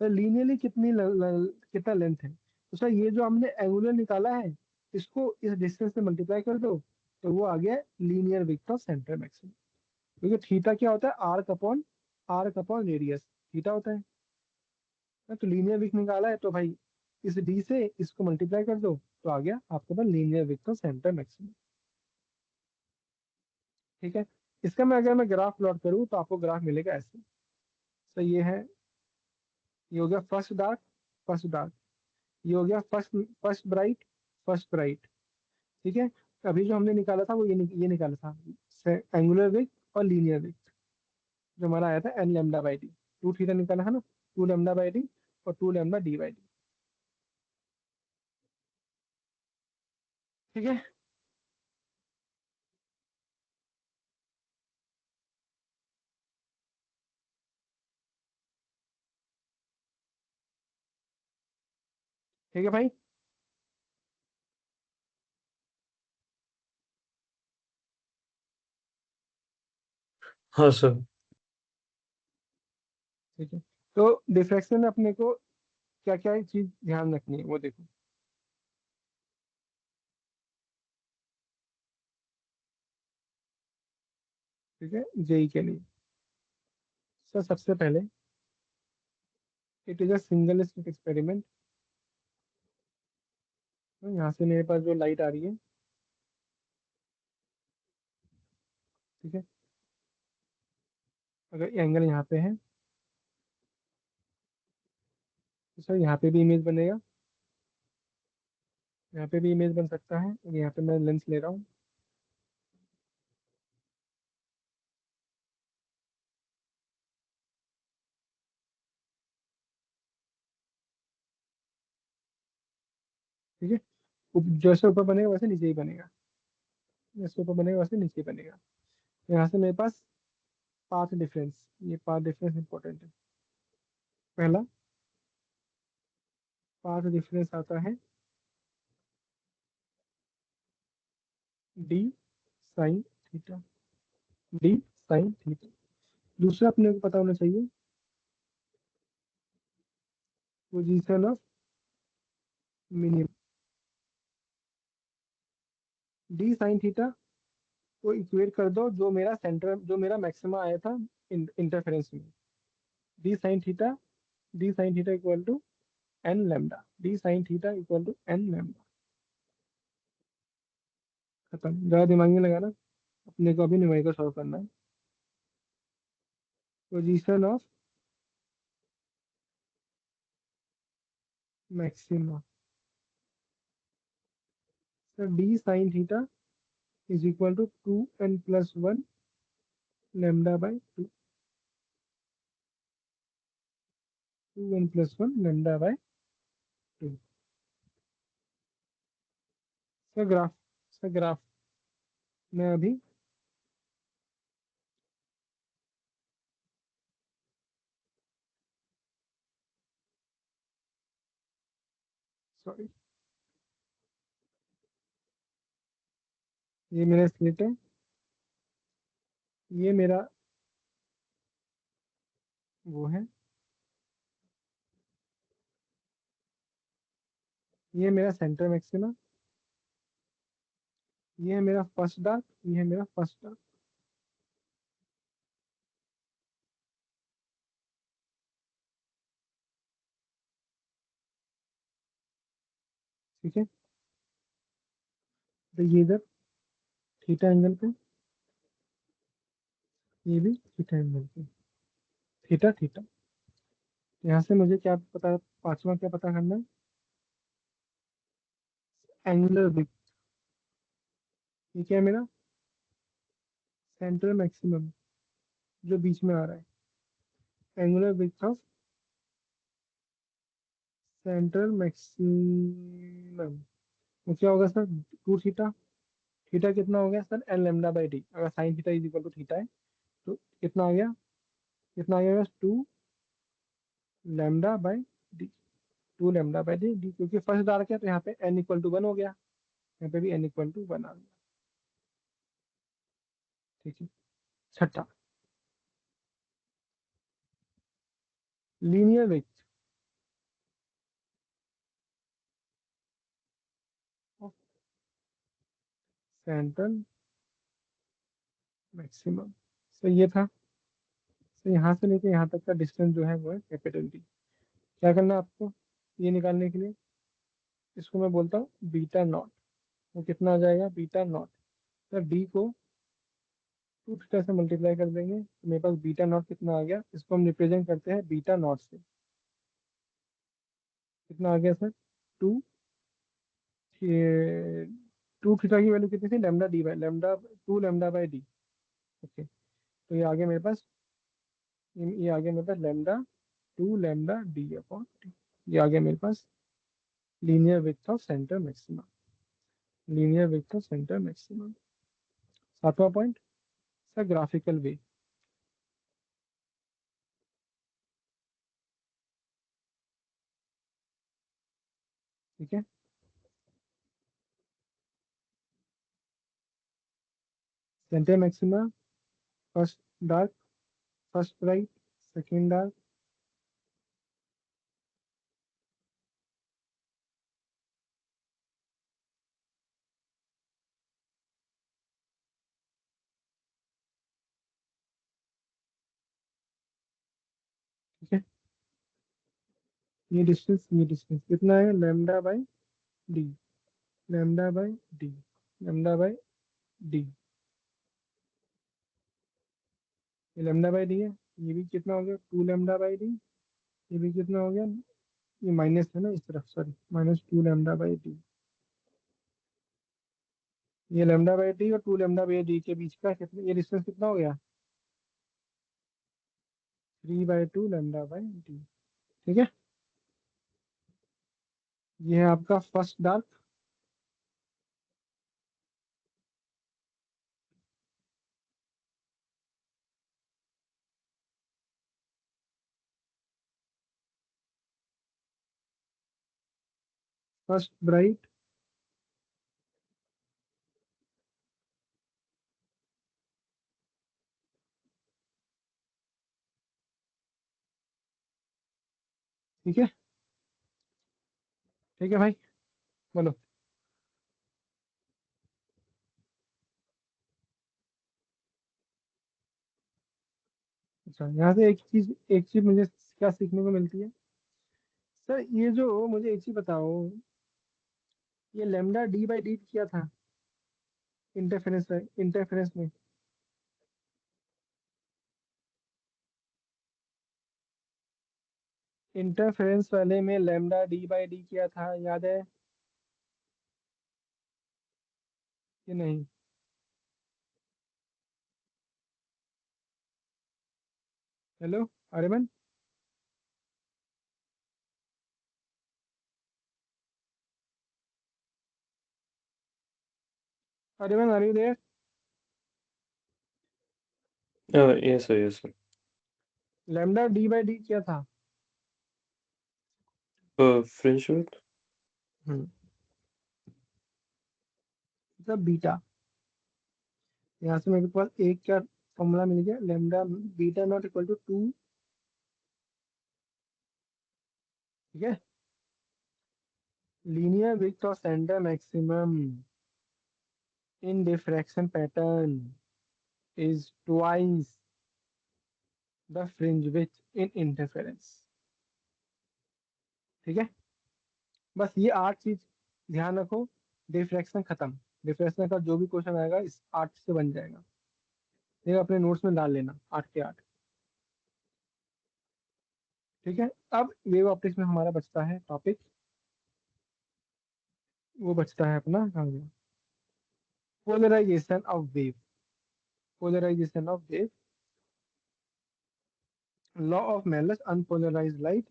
लीनियरली कितना लेंथ है, तो सर ये जो हमने एंगुलर निकाला है, इसको इस डिस्टेंस से मल्टीप्लाई कर दो, तो वो आ गया linear width of centre maximum. क्योंकि थीटा क्या होता है, आर्क अपॉन रेडियस थीटा होता है ना। तो लीनियर विड्थ निकाला है तो भाई इस डी से इसको मल्टीप्लाई कर दो, तो आ गया आपके पास linear width of centre maximum. ठीक है। इसका मैं अगर मैं ग्राफ प्लॉट करूँ तो आपको ग्राफ मिलेगा ऐसे। तो ये हो गया फर्स्ट डार्क, ये हो गया फर्स्ट ब्राइट, फर्स्ट ब्राइट। ठीक है। अभी जो हमने निकाला था वो ये निकाला था एंगुलर विड्थ और लीनियर विड्थ, जो हमारा आया था N lambda by D. Two theta निकाला है ना, टू लेमडा बाई डी और two lambda D by D. ठीक है। ठीक है भाई। हाँ सर। ठीक है। तो डिफ्रैक्शन में अपने को क्या क्या चीज ध्यान रखनी है वो देखो। ठीक है, जेई के लिए सर सबसे पहले it is a single slit experiment. तो यहाँ से मेरे पास जो लाइट आ रही है, ठीक है, अगर एंगल यहाँ पे है तो सर यहाँ पे भी इमेज बनेगा, यहाँ पे भी इमेज बन सकता है, और यहाँ पे मैं लेंस ले रहा हूँ। ठीक है। जैसे ऊपर बनेगा वैसे नीचे ही बनेगा, जैसे ऊपर बनेगा वैसे नीचे ही बनेगा। तो यहाँ से मेरे पास पाथ डिफरेंस, ये पाथ डिफरेंस इंपॉर्टेंट है। पहला पाथ डिफरेंस आता है D sine theta, D sine theta. दूसरा अपने को पता होना चाहिए position of minimum, D sine theta को इक्वेट कर दो जो मेरा सेंटर, जो मेरा मैक्सिमा आया था इंटरफेरेंस में, D sine theta, D sine theta equal to N lambda, D sine theta equal to N lambda. खत्म, ज्यादा दिमाग नहीं लगाना, अपने को अभी न्यूमेरिकल सॉल्व करना है। Position of maxima, sir D sine theta is equal to two n plus one lambda by two, two n plus one lambda by two. Sir graph, sir graph मैं अभी, सॉरी, ये मेरा slit है, ये मेरा वो है, ये मेरा सेंटर मैक्सिमा, ये है मेरा फर्स्ट डार्क, ये है मेरा फर्स्ट डार्क। ठीक है। तो ये इधर थीटा एंगल पे, ये भी थीटा एंगल पे, थीटा थीटा। यहाँ से मुझे क्या पता, पांचवा क्या पता करना है, एंगुलर विड्थ। ये क्या है मेरा, सेंट्रल मैक्सिमम जो बीच में आ रहा है, angular width of central maximum. वो क्या होगा सर, टू थीटा। थीटा कितना हो गया sir, n lambda by D. अगर sine theta is equal to theta है तो कितना आ गया, कितना आ गया, two lambda by D. Two lambda by d d, क्योंकि फर्स्ट डार्क है तो यहाँ पे एन इक्वल टू वन हो गया, यहाँ पे भी एन इक्वल टू वन आ गया। ठीक है। छठा, linear width of central maximum. तो ये था। तो यहाँ से लेके यहाँ तक का डिस्टेंस जो है वो है कैपिटल डी। क्या करना है आपको ये निकालने के लिए, इसको मैं बोलता हूँ बीटा नॉट। वो कितना आ जाएगा, बीटा नॉट। तो डी को टू थीटा से मल्टीप्लाई कर देंगे तो मेरे पास बीटा नॉट कितना आ गया, इसको हम रिप्रेजेंट करते हैं बीटा नॉट से। कितना आ गया सर, टू, टू थीटा की वैल्यू कितनी थी, lambda D by lambda, two lambda by D. Okay, तो ये आ गया मेरे पास, ये आ गया मेरे पास lambda, two lambda d upon t. ये आ गया मेरे पास linear width of centre maximum, linear width of centre maximum. सातवां पॉइंट सर, ग्राफिकल वे। ठीक है, centre maxima, first dark, first bright, second dark. ठीक है, ये डिस्टेंस कितना है, lambda by d, lambda by d, lambda by d. ये lambda by d है, ये भी कितना हो गया, टू लेमडा बाई डी। ये भी कितना हो गया, ये माइनस है ना इस तरफ, sorry, minus two lambda by d. ये लेमडा बाई डी और टू लेमडा बाई डी के बीच का कितना, ये डिस्टेंस कितना हो गया, three by two lambda by D. ठीक है, ये है आपका फर्स्ट डार्क, फर्स्ट ब्राइट, ठीक है। ठीक है भाई, बोलो। अच्छा, यहाँ से एक चीज मुझे क्या सीखने को मिलती है सर, ये जो मुझे एक चीज बताओ, ये लेमडा डी बाई डी किया था इंटरफेरेंस में। इंटरफेरेंस वाले में लेमडा डी बाई डी किया था, याद है कि नहीं। Hello Aryaman, Aryaman are you there. Yes sir, yes sir. Lambda D by D किया था। Fringe width. हम्म, मतलब बीटा। यहाँ से मेरे पास एक क्या फॉर्मूला मिल गया, lambda beta naught equal to two. ठीक है, linear width of centre maximum in diffraction pattern is twice the fringe width in interference. ठीक है, बस ये आठ चीज ध्यान रखो, डिफ्रैक्शन खत्म। डिफ्रैक्शन का जो भी क्वेश्चन आएगा इस आठ से बन जाएगा। ये अपने नोट्स में डाल लेना 8 के 8। ठीक है, अब वेव ऑप्टिक्स में हमारा बचता है टॉपिक, वो बचता है अपना कहाँ गया, polarisation of wave. Polarisation of wave, law of Malus unpolarised light,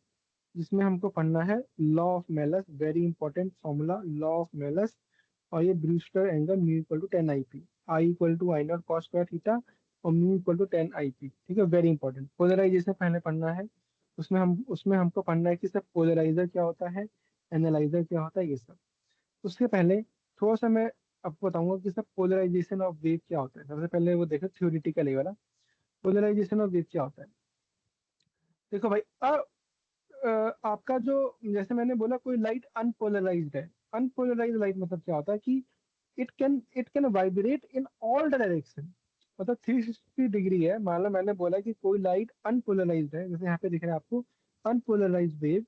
जिसमें हमको पढ़ना है law of Malus, very important formula law of Malus. और ये Brewster angle mu equal to 10 i p, I equal to I not cos square theta और mu equal to 10 i p. ठीक है, very important. Polarisation पहले पढ़ना है, उसमें हमको पढ़ना है कि सब पोलराइजर क्या होता है, एनालाइजर क्या होता है, ये सब। उसके पहले थोड़ा सा मैं आपको बताऊंगा कि सब पोलराइजेशन ऑफ वेव क्या होता है। सबसे पहले वो देखो थ्योरेटिकली वाला, पोलराइजेशन ऑफ वेव क्या होता है। देखो भाई, आपका जो, जैसे मैंने बोला कोई लाइट अनपोलराइज्ड है। अनपोलराइज्ड लाइट मतलब क्या होता है कि it can vibrate in all direction. मतलब 360 डिग्री है। मान लो मैंने बोला कि कोई लाइट अनपोलराइज्ड है, जैसे यहाँ पे दिख रहा है आपको unpolarised wave,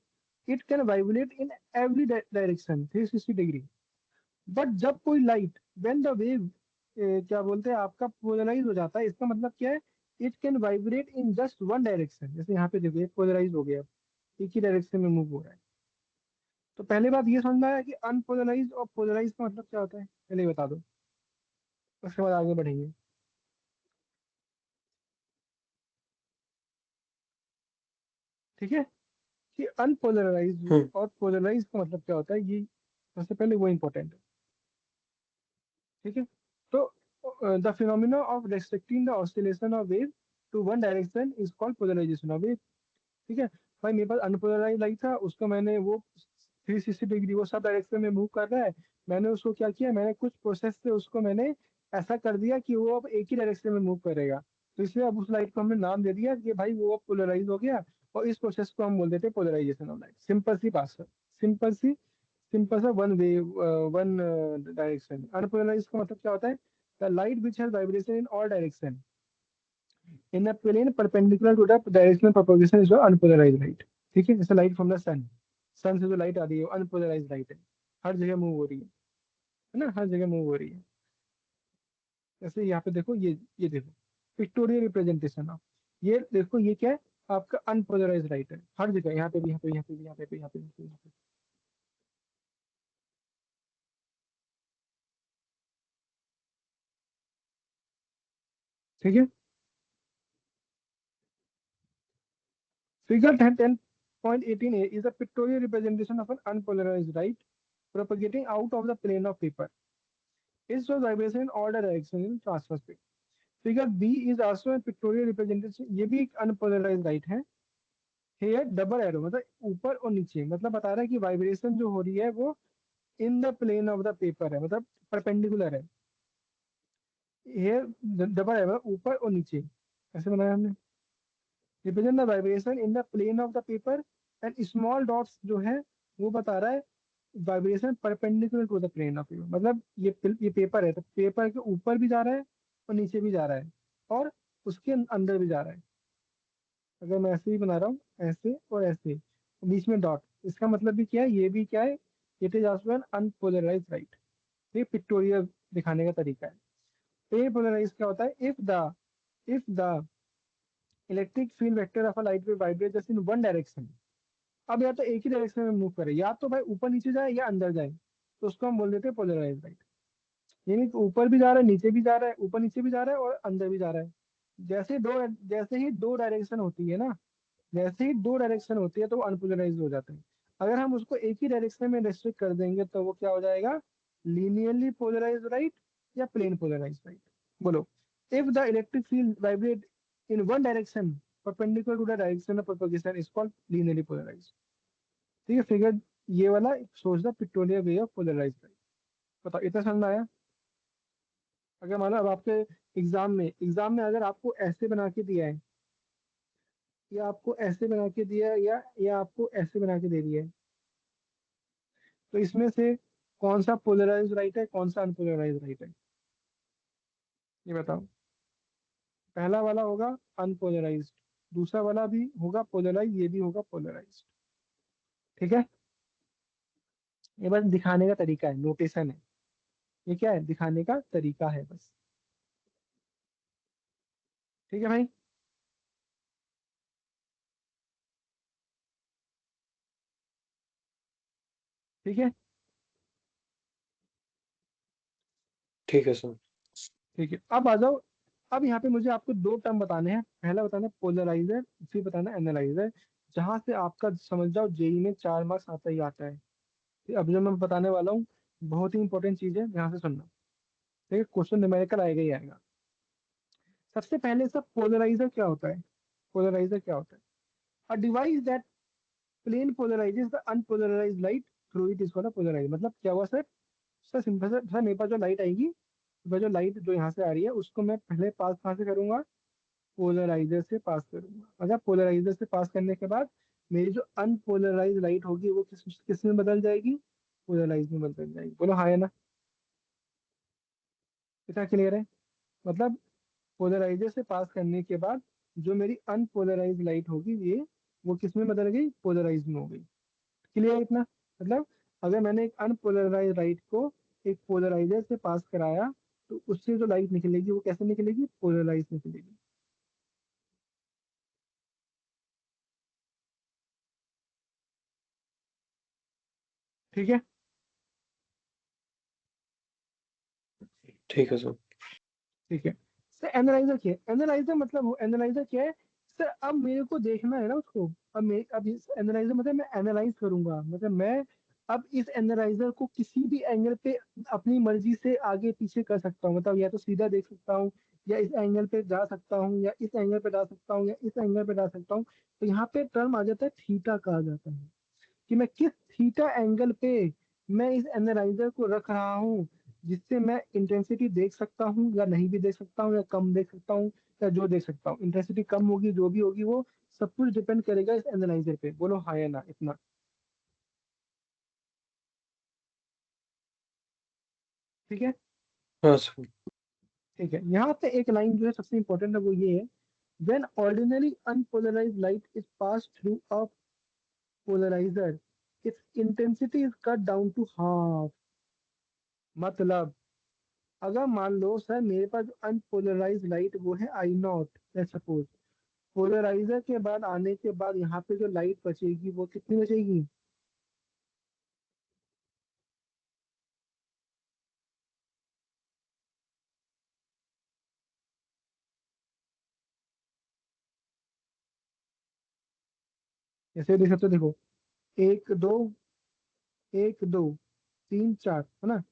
it can vibrate in every direction 360 degree. But जब कोई लाइट, व्हेन द वेव, क्या बोलते हैं, आपका पोलराइज हो जाता है, इसका मतलब क्या है, it can vibrate in just one direction. जैसे यहाँ पे देखिए पोलराइज हो गया, एक ही डायरेक्शन में मूव हो रहा है। तो पहले बात ये समझना है कि अनपोलराइज और पोलराइज का मतलब क्या होता है, पहले ही बता दो, उसके बाद आगे बढ़ेंगे। ठीक है, कि अनपोलराइज हम्म और पोलराइज का मतलब क्या होता है, ये सबसे पहले वो इंपॉर्टेंट है। ठीक है, तो the phenomena of restricting the oscillation of wave to one direction is called polarization of wave. ठीक है भाई, मेरे पास अनपोलराइज लाइट था, उसको मैंने वो 360 डिग्री वो सब डायरेक्शन में मूव कर रहा है, मैंने उसको क्या किया, मैंने कुछ प्रोसेस से उसको मैंने ऐसा कर दिया कि वो अब एक ही डायरेक्शन में मूव करेगा। तो इसलिए अब उस लाइट को हमने नाम दे दिया कि भाई वो अब पोलराइज हो गया। और इस प्रोसेस को हम बोल देते हैं पोलराइजेशन ऑफ लाइट। सिंपल सी बात सर, सिंपल सिंपल सा one way, one direction. Unpolarize का मतलब क्या होता है, the light which has vibration in all direction in a plane perpendicular to the directional propagation is unpolarized light. ठीक है, जैसे light from the sun, sun से जो लाइट आ रही है वो अनपोलराइज्ड लाइट है, हर जगह मूव हो रही है ना, हर जगह मूव हो रही है। जैसे यहाँ पे देखो, ये देखो पिक्टोरियल रिप्रेजेंटेशन ऑफ, ये देखो ये क्या है, आपका अनपोलराइज्ड लाइट है हर जगह, यहाँ पे भी, यहाँ पे, यहाँ पे भी, यहाँ पे भी, यहाँ पे भी, यहाँ पे भी। ठीक है, figure 10.18 is a pictorial representation of an unpolarized light propagating out of the plane of paper. It shows vibration in all directions in transverse space. Figure B is also a pictorial representation, ये भी एक unpolarized light है। Here double arrow मतलब ऊपर और नीचे, मतलब बता रहा है कि वाइब्रेशन जो हो रही है वो in the plane of the paper है, मतलब परपेंडिकुलर है। हेयर डबल एरो ऊपर और नीचे, ऐसे बनाया हमने। Represent the vibration in the plane of the paper, and small dots जो है वो बता रहा है vibration perpendicular to the plane of paper. मतलब ये पेपर है, तो पेपर के ऊपर भी जा रहा है और नीचे भी जा रहा है और उसके अंदर भी जा रहा है। अगर मैं ऐसे ही बना रहा हूँ, ऐसे और ऐसे, बीच में डॉट, इसका मतलब भी क्या है, ये भी क्या है, it is also an unpolarize light. ये पिक्टोरियल दिखाने का तरीका है। ए पोलराइज क्या होता है, if the electric field vector of a light wave vibrate just in one direction. अब या तो एक ही डायरेक्शन में मूव करे, या तो भाई ऊपर नीचे जाए या अंदर जाए, तो उसको हम बोल देते हैं पोलराइज लाइट। यानी कि ऊपर भी जा रहा है, नीचे भी जा रहा है, ऊपर नीचे भी जा रहा है और अंदर भी जा रहा है। जैसे ही दो डायरेक्शन होती है ना, जैसे ही दो डायरेक्शन होती है तो वो अनपोलराइज हो जाता है। अगर हम उसको एक ही डायरेक्शन में रेस्ट्रिक्ट कर देंगे तो वो क्या हो जाएगा, लीनियरली पोलराइज राइट या प्लेन पोलराइज राइट। बोलो, if the electric field vibrate in one direction perpendicular to the direction of propagation is called linearly polarize. ठीक है, फिगर ये वाला सोच the pictorial way of polarize right. बताओ, इतना समझ में आया। अगर मान लो अब आपके एग्जाम में अगर आपको ऐसे बना के दिया है, या आपको ऐसे बना के दिया है, या आपको ऐसे बना के दे दिया है, तो इसमें से कौन सा पोलराइज राइट है, कौन सा अनपोलराइज राइट है, ये बताओ। पहला वाला होगा अनपोलराइज्ड, दूसरा वाला भी होगा पोलराइज, ये भी होगा पोलराइज्ड। ठीक है, ये बस दिखाने का तरीका है, नोटेशन है। ये क्या है, दिखाने का तरीका है बस। ठीक है भाई। ठीक है। ठीक है सर। ठीक है, अब आ जाओ। अब यहाँ पे मुझे आपको दो टर्म बताने हैं। पहला बताना है पोलराइजर, फिर बताना है एनालाइजर। जहां से आपका समझ जाओ जेई में 4 मार्क्स आता ही आता है। ठीक, अब जो मैं बताने वाला हूँ बहुत ही इंपॉर्टेंट चीज है, ध्यान से सुनना। ठीक है, क्वेश्चन न्यूमेरिकल आएगा ही आएगा। सबसे पहले सब पोलराइजर क्या होता है? पोलराइजर क्या होता है? A device that plane polarises the unpolarised light through it is called a polariser. मतलब क्या हुआ सर? सर सिंपल सर, मेरे पास जो लाइट आएगी, वह जो लाइट जो यहाँ से आ रही है उसको मैं पहले पास कहाँ से करूंगा? पोलराइजर से पास करूंगा। अच्छा, पोलराइजर से पास करने के बाद मेरी जो अनपोलराइज लाइट होगी वो किस किस में बदल जाएगी? पोलराइज में बदल जाएगी। बोलो हाँ या ना? कितना क्लियर है? मतलब पोलराइजर से पास करने के बाद जो मेरी अनपोलराइज लाइट होगी ये, वो किस में बदल गई? पोलराइज में हो गई। क्लियर इतना? मतलब अगर मैंने एक अनपोलराइज लाइट को एक पोलराइजर से पास कराया तो उससे जो लाइट निकलेगी वो कैसे निकलेगी? पोलराइज निकलेगी। ठीक है। ठीक है सर। ठीक है। सर एनालाइजर क्या है? एनालाइजर मतलब एनालाइजर क्या है? सर अब मेरे को देखना है ना उसको। अब इस एनालाइजर मतलब मैं एनालाइज करूंगा, मतलब मैं अब इस एनालाइजर को किसी भी एंगल पे अपनी मर्जी से आगे पीछे कर सकता हूँ। मतलब या तो सीधा देख सकता हूँ, या इस एंगल पे जा सकता हूँ, या इस एंगल पे जा सकता हूँ, या इस एंगल पे जा सकता हूँ। तो यहाँ पे टर्म आ जाता है थीटा, कहा जाता है कि मैं किस थीटा एंगल पे मैं इस एनालाइजर को रख रहा हूँ, जिससे मैं इंटेंसिटी देख सकता हूँ या नहीं भी देख सकता हूँ, या कम देख सकता हूँ या जो देख सकता हूँ। इंटेंसिटी कम होगी जो भी होगी वो सब कुछ डिपेंड करेगा इस एनालाइजर पे। बोलो हाँ या ना इतना? ठीक है। हाँ सर। ठीक है, यहाँ पे एक लाइन जो है सबसे इंपॉर्टेंट है वो ये है, when ordinary unpolarized light is pass through a polarizer its intensity is cut down to half. मतलब अगर मान लो सर मेरे पास अनपोलराइज लाइट वो है आई नॉट, सपोज पोलराइजर के बाद आने के बाद यहाँ पे जो लाइट बचेगी वो कितनी बचेगी? ऐसे देख सकते हो, देखो, एक दो, एक दो, तीन चार, है ना?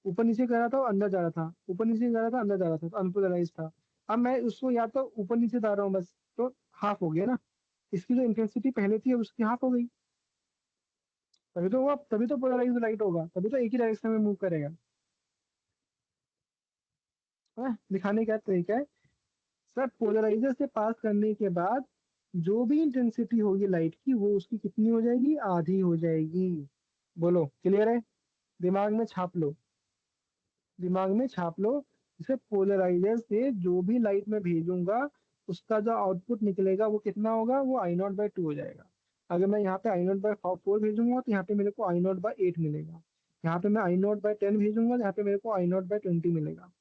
ऊपर नीचे कर रहा था और अंदर जा रहा था, ऊपर नीचे जा रहा था अंदर जा रहा था, तो अनपोलराइज था। अब मैं उसको या तो ऊपर नीचे जा रहा हूँ बस, तो हाफ हो गया ना। इसकी जो इंटेंसिटी पहले थी अब उसकी हाफ हो गई। तभी तो पोलराइज लाइट होगा, तभी तो एक ही डायरेक्शन में मूव करेगा। है ना? दिखाने का तरीका है सर, पोलराइजर से पास करने के बाद जो भी इंटेंसिटी होगी लाइट की वो उसकी कितनी हो जाएगी? आधी हो जाएगी। बोलो क्लियर है? दिमाग में छाप लो, दिमाग में छाप लो। इसे पोलराइजर से जो भी लाइट में भेजूंगा उसका जो आउटपुट निकलेगा वो कितना होगा? वो आई नॉट बाई टू हो जाएगा। अगर मैं यहाँ पे आई नॉट बाई फोर भेजूंगा तो यहाँ पे मेरे को आई नॉट बाई एट मिलेगा। यहाँ पे मैं आई नॉट बाई टेन भेजूंगा तो यहाँ पे मेरे को आई नॉट बाई ट्वेंटी मिलेगा।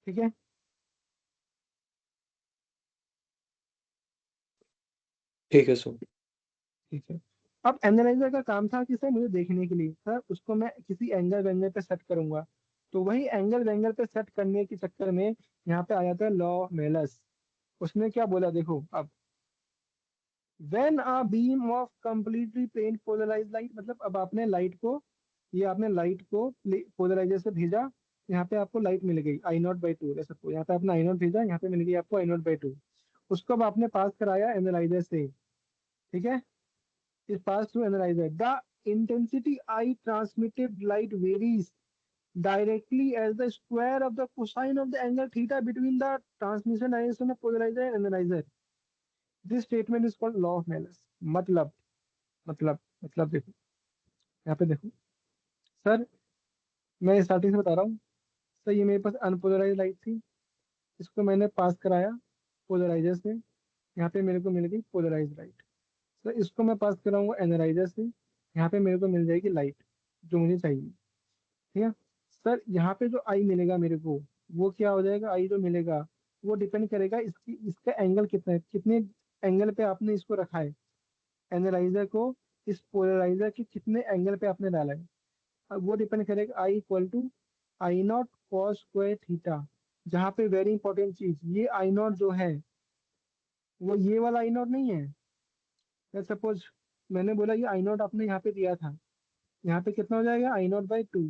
ठीक है। ठीक है सर। ठीक है। अब एनालाइजर का काम था कि सर मुझे देखने के लिए सर उसको मैं किसी एंगल वेंगल पे सेट करूंगा। तो वही एंगल वेंगल पे सेट करने के चक्कर में यहाँ पे आ जाता है लॉ ऑफ मेलस। उसने क्या बोला देखो अब, when a beam of completely plane polarise light, मतलब अब आपने लाइट को, ये आपने लाइट को पोलराइजर से भेजा, यहाँ पे आपको लाइट मिल गई आई नॉट बाई टू। सबको यहाँ पे आपने आई नॉट भेजा, यहाँ पे मिल गई आपको आई नॉट बाई टू। उसको अब आपने पास कराया एनालाइजर से। ठीक है, is passed through analyzer. The intensity I transmitted light varies directly as the square of the cosine of the angle theta between the transmission direction of polarizer and analyzer. This statement is called law of Malus. मतलब मतलब देखो, यहाँ पे देखो sir, मैं starting से बता रहा हूँ। सर ये मेरे पास अनपोलराइज लाइट थी, इसको मैंने पास कराया पोलराइजर से, यहाँ पे मेरे को मिल गई पोलराइज लाइट। सर इसको मैं पास कराऊंगा एनालाइजर से, यहाँ पे मेरे को मिल जाएगी लाइट जो मुझे चाहिए। ठीक है। सर यहाँ पे जो आई मिलेगा मेरे को, वो क्या हो जाएगा, आई जो मिलेगा वो डिपेंड करेगा इसकी इसका एंगल कितना है, कितने एंगल पे आपने इसको रखा है, एनालाइजर को इस पोलराइजर के कितने एंगल पे आपने डाला है। अब वो डिपेंड करेगा I equal to I not cos square theta. जहाँ पे वेरी इंपॉर्टेंट चीज, ये आई नॉट जो है वो ये वाला आई नॉट नहीं है। सपोज मैंने बोला ये आई नॉट आपने यहाँ पे दिया था, यहाँ पे कितना हो जाएगा, आई नॉट बाई टू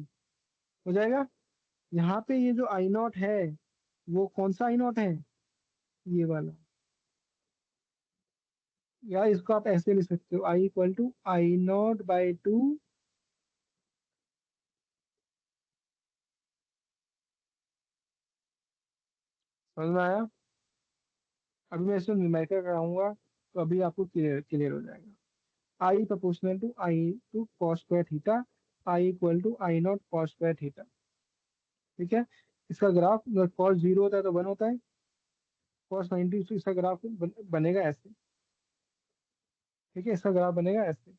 हो जाएगा। यहाँ पे ये जो आई नॉट है वो कौन सा आई नॉट है, ये वाला। या इसको आप ऐसे लिख सकते हो, I equal to I nought by two. समझ में आया। अभी मैं इसको न्यूमेरिकल कराऊंगा तो अभी आपको क्लियर क्लियर हो जाएगा। I proportional to I to cos square theta, I equal to I not cos square theta. ठीक है। इसका ग्राफ कॉस जीरो होता है तो वन होता है, कॉस 90 तो इसका ग्राफ बनेगा ऐसे। ठीक है, इसका ग्राफ बनेगा ऐसे।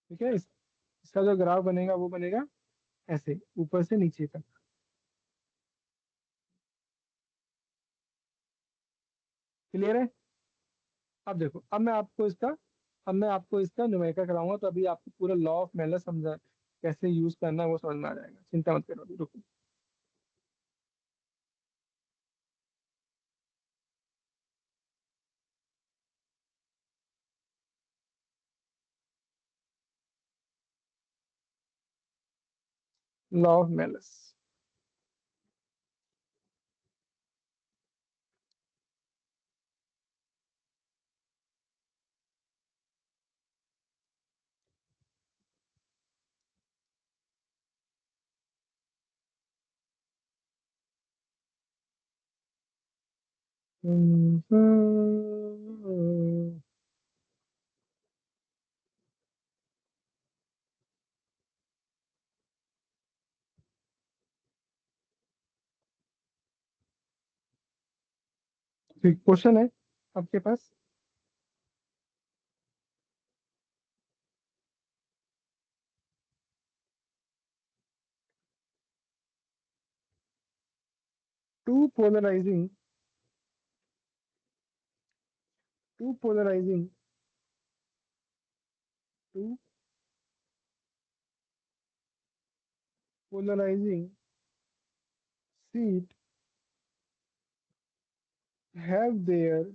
ठीक है, इसका जो ग्राफ बनेगा वो बनेगा ऐसे, ऊपर से नीचे तक। क्लियर है। अब देखो, अब मैं आपको इसका न्यूमेरिकल कराऊंगा तो अभी आपको पूरा लॉ ऑफ मेलर समझा, कैसे यूज करना है वो समझ में आ जाएगा। चिंता मत करो, अभी रुको। Law of Malus. ठीक क्वेश्चन है आपके पास। Two polarising two polarising two polarising seat have their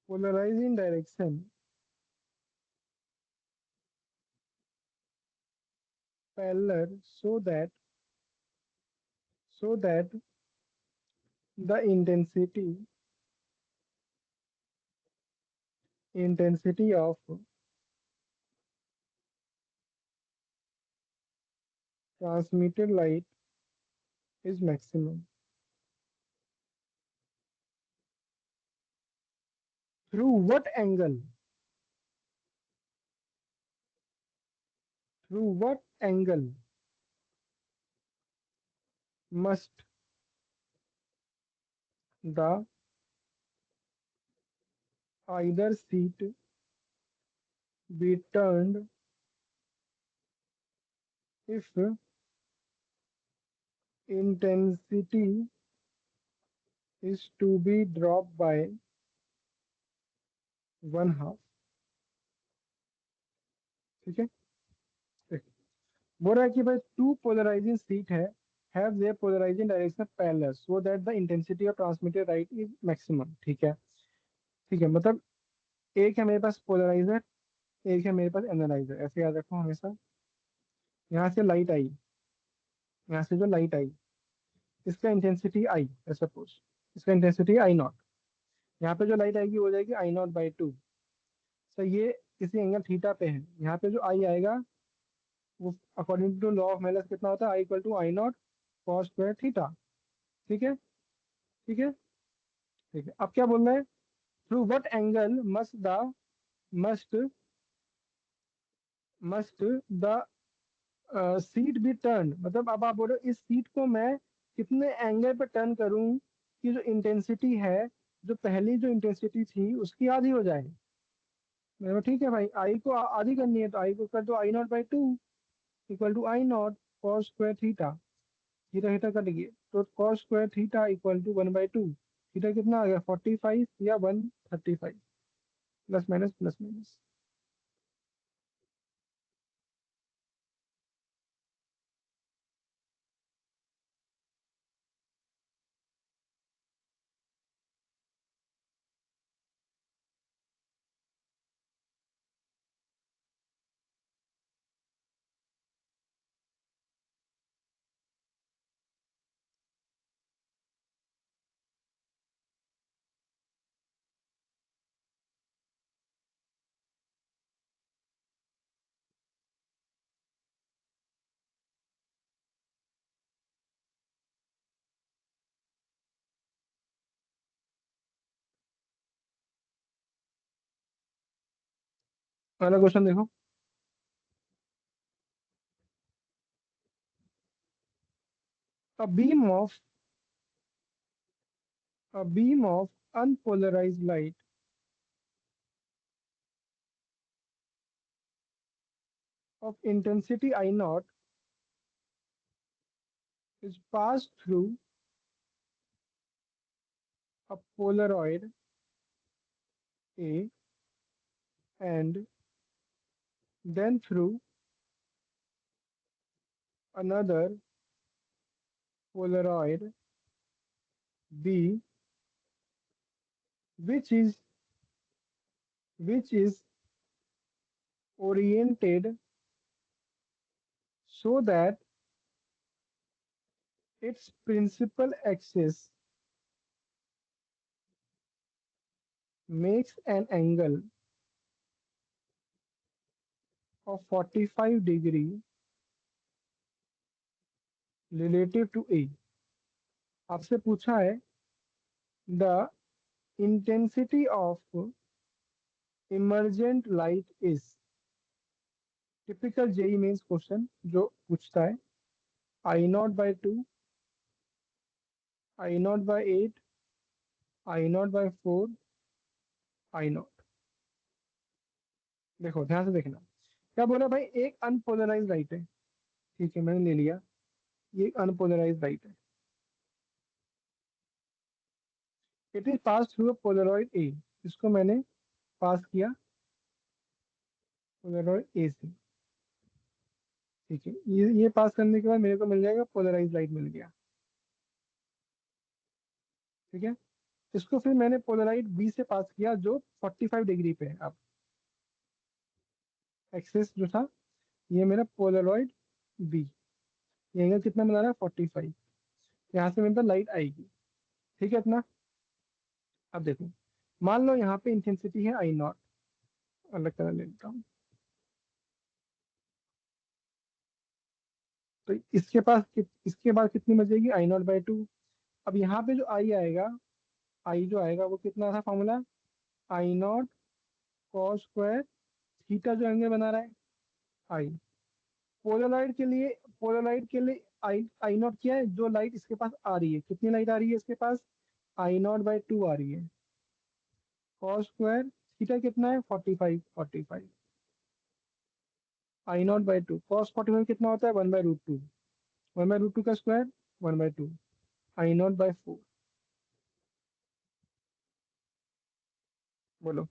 polarizing direction parallel so that the intensity of transmitted light is maximum. Through what angle? Through what angle must the either seat be turned if intensity is to be dropped by one half? ठीक है। देखो, बोल रहा है कि भाई two polarizing sheet है, have their polarizing direction parallel so that the intensity of transmitted light is maximum. ठीक है। ठीक है, मतलब एक है मेरे पास पोलराइजर, एक है मेरे पास एनालाइजर, ऐसे याद रखो हमेशा। यहाँ से लाइट आई, यहाँ से जो लाइट आई, इसका इंटेंसिटी आई है सपोज, इसका इंटेंसिटी आई नॉट। यहाँ पे जो लाइट आएगी वो हो जाएगी आई नॉट बाई टू। तो ये किसी एंगल थीटा पे है, यहाँ पे जो आई आएगा वो according to law of Malus कितना होता है, I equal to I not cos square theta. ठीक है। ठीक है। ठीक है, अब क्या बोल रहे हैं, through what angle must must the seat be turn. मतलब अब आप बोल रहे हो इस सीट को मैं कितने एंगल पे टर्न करूं कि जो इंटेंसिटी है, जो पहली जो इंटेंसिटी थी उसकी आधी हो जाए। मेरे को ठीक है भाई, आई को आधी करनी है तो आई को कर दो I nought by two equal to I not cos square theta. Theta theta कट गई तो cos square theta equal to 1/2। थीटा कितना आ गया 45 या 135, प्लस माइनस प्लस माइनस। अगला क्वेश्चन देखो। A beam of a beam of unpolarized light of intensity I naught is passed through a Polaroid A and then through another Polaroid B, which is which is oriented so that its principal axis makes an angle of 45 degree relative to A। आपसे पूछा है the intensity of emergent light is। Typical JEE Mains question जो पूछता है I nought by two, I nought by eight, I nought by four, I nought. देखो ध्यान से देखना, क्या बोला भाई, एक अनपोलराइज लाइट है, ठीक है मैंने ले लिया, ये एक अनपोलराइज लाइट है। It is pass through a polaroid A, इसको मैंने पास किया पोलरॉइड ए से, ठीक है। ये पास करने के बाद मेरे को मिल जाएगा पोलराइज लाइट मिल गया, ठीक है। इसको फिर मैंने पोलराइड बी से पास किया जो 45 डिग्री पे है। अब एक्सेस जो था ये मेरा पोलरॉइड बी, ये एंगल कितना बना रहा है 45, यहाँ से मेरे पास लाइट आएगी, ठीक है इतना। अब देखो, मान लो यहाँ पे इंटेंसिटी है आई नॉट, अलग कलर ले लेता हूँ। तो इसके बाद कितनी बचेगी आई नॉट बाई टू। अब यहाँ पे जो आई आएगा, आई जो आएगा वो कितना था formula, I not cos square theta जो एंगल बना रहा है आई। पोलराइड के लिए, पोलराइड के लिए आई आई नॉट क्या है, जो लाइट इसके पास आ रही है, कितनी लाइट आ रही है इसके पास, आई नॉट बाई टू आ रही है। कॉस स्क्वायर थीटा कितना है 45, 45 आई नॉट बाई टू, कॉस 45 कितना होता है 1/√2, 1/√2 का square 1/2, I nought by four. बोलो।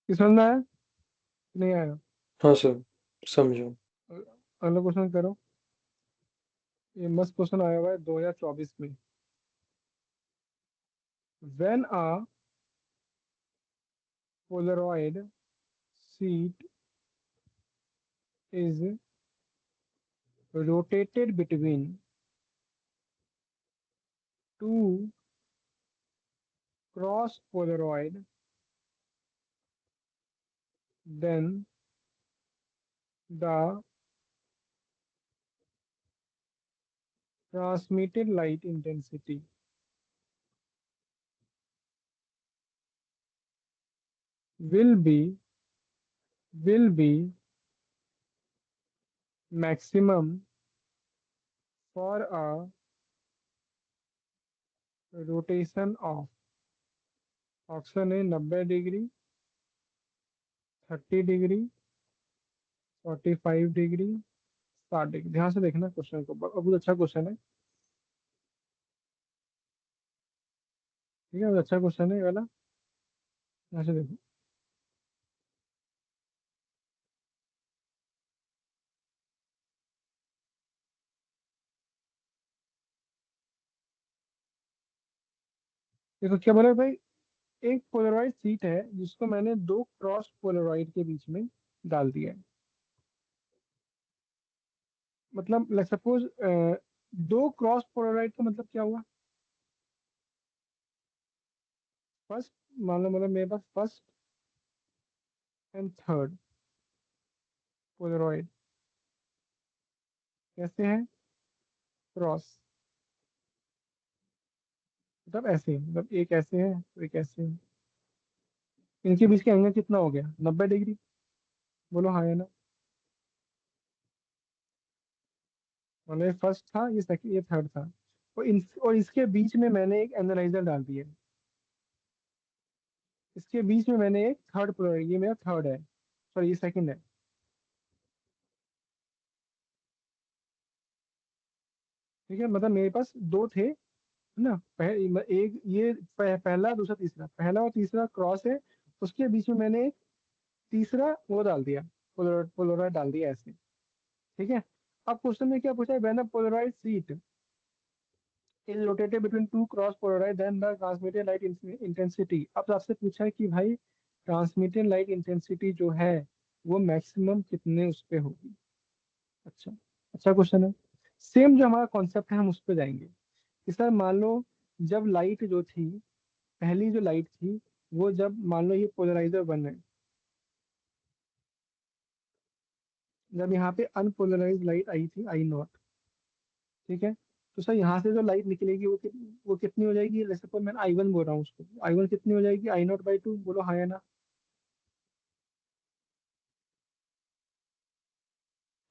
किस समझ में आया, नहीं आया? हाँ सर, समझो। अगला क्वेश्चन करो। ये मस्त क्वेश्चन आया हुआ है 2024 में। When a Polaroid sheet is rotated between two cross polaroid, then the transmitted light intensity will be maximum for a rotation of, option है 90 डिग्री, 30 डिग्री, 45 डिग्री, 60 डिग्री। ध्यान से देखना क्वेश्चन को, बहुत अच्छा क्वेश्चन है। ठीक है, बहुत अच्छा क्वेश्चन है ये वाला। ध्यान से देखो। देखो क्या बोला भाई, एक पोलराइड शीट है जिसको मैंने दो क्रॉस पोलराइड के बीच में डाल दिया है। मतलब लेट्स सपोज दो क्रॉस पोलराइड का मतलब क्या हुआ? फर्स्ट, मान लो मतलब मेरे पास फर्स्ट एंड थर्ड पोलराइड कैसे हैं? क्रॉस। मतलब ऐसे, मतलब एक ऐसे है तो एक ऐसे है। इनके बीच का एंगल कितना हो गया? 90 डिग्री। बोलो हाँ या ना। मतलब ये फर्स्ट था, ये सेकंड, ये थर्ड था। और इसके बीच में मैंने एक एनालाइजर डाल दिया। इसके बीच में मैंने एक थर्ड पोलराइड, ये मेरा थर्ड है, सॉरी ये सेकंड है। ठीक है, मतलब मेरे पास दो थे, है ना। एक ये पहला, दूसरा, तीसरा, पहला और तीसरा क्रॉस है। उसके बीच में मैंने एक तीसरा वो डाल दिया, पोलराइड डाल दिया ऐसे। ठीक है। अब क्वेश्चन में क्या पूछा है? When a polaroid sheet is rotated between two cross polaroid then the transmitted light intensity. अब आपसे पूछा है कि भाई ट्रांसमिटेड लाइट इंटेंसिटी जो है वो मैक्सिमम कितने उस पे होगी। अच्छा, अच्छा क्वेश्चन है। सेम जो हमारा कॉन्सेप्ट है हम उस पे जाएंगे कि सर मान लो जब लाइट जो थी, पहली जो लाइट थी, वो जब मान लो ये पोलराइजर बन रहे, जब यहाँ पे अनपोलराइज लाइट आई थी आई नॉट। ठीक है। तो सर यहाँ से जो लाइट निकलेगी वो कितनी हो जाएगी? जैसे पर मैं आई वन बोल रहा हूँ उसको, आई वन कितनी हो जाएगी? I0/2। बोलो हाँ या ना।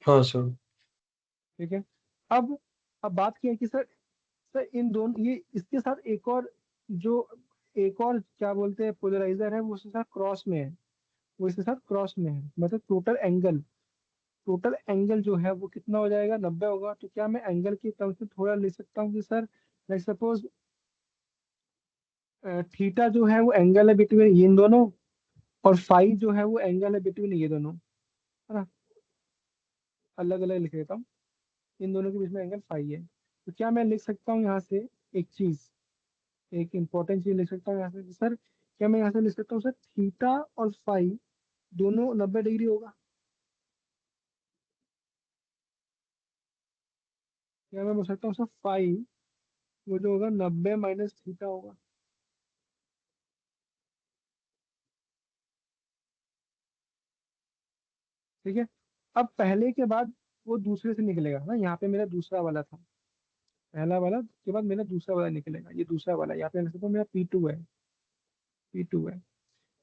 हाँ सर। ठीक है। अब अब बात क्या है कि सर इन दोनों, ये इसके साथ एक और जो, एक और क्या बोलते हैं पोलराइजर है, वो उसके साथ क्रॉस में है। वो इसके साथ क्रॉस में है, मतलब टोटल एंगल जो है वो कितना हो जाएगा? 90 होगा। तो क्या मैं एंगल की टर्म्स में थोड़ा ले सकता हूँ कि सर लाइक सपोज थीटा जो है वो एंगल है बिटवीन इन दोनों, और फाई जो है वो एंगल है बिटवीन ये दोनों, है ना। अलग अलग लिख देता हूँ, इन दोनों के बीच में एंगल फाई है। तो क्या मैं लिख सकता हूँ यहाँ से एक चीज, एक इंपॉर्टेंट चीज लिख सकता हूँ यहाँ से कि सर क्या मैं यहाँ से लिख सकता हूँ सर थीटा और फाई दोनों 90 डिग्री होगा? क्या मैं बोल सकता हूँ सर फाई वो जो होगा 90 - थीटा होगा? ठीक है। अब पहले के बाद वो दूसरे से निकलेगा ना, यहाँ पे मेरा दूसरा वाला था, पहला वाला के बाद मेरा दूसरा वाला निकलेगा, ये दूसरा वाला यहाँ पे लिख सकता हूँ मेरा P2 है, P2 है।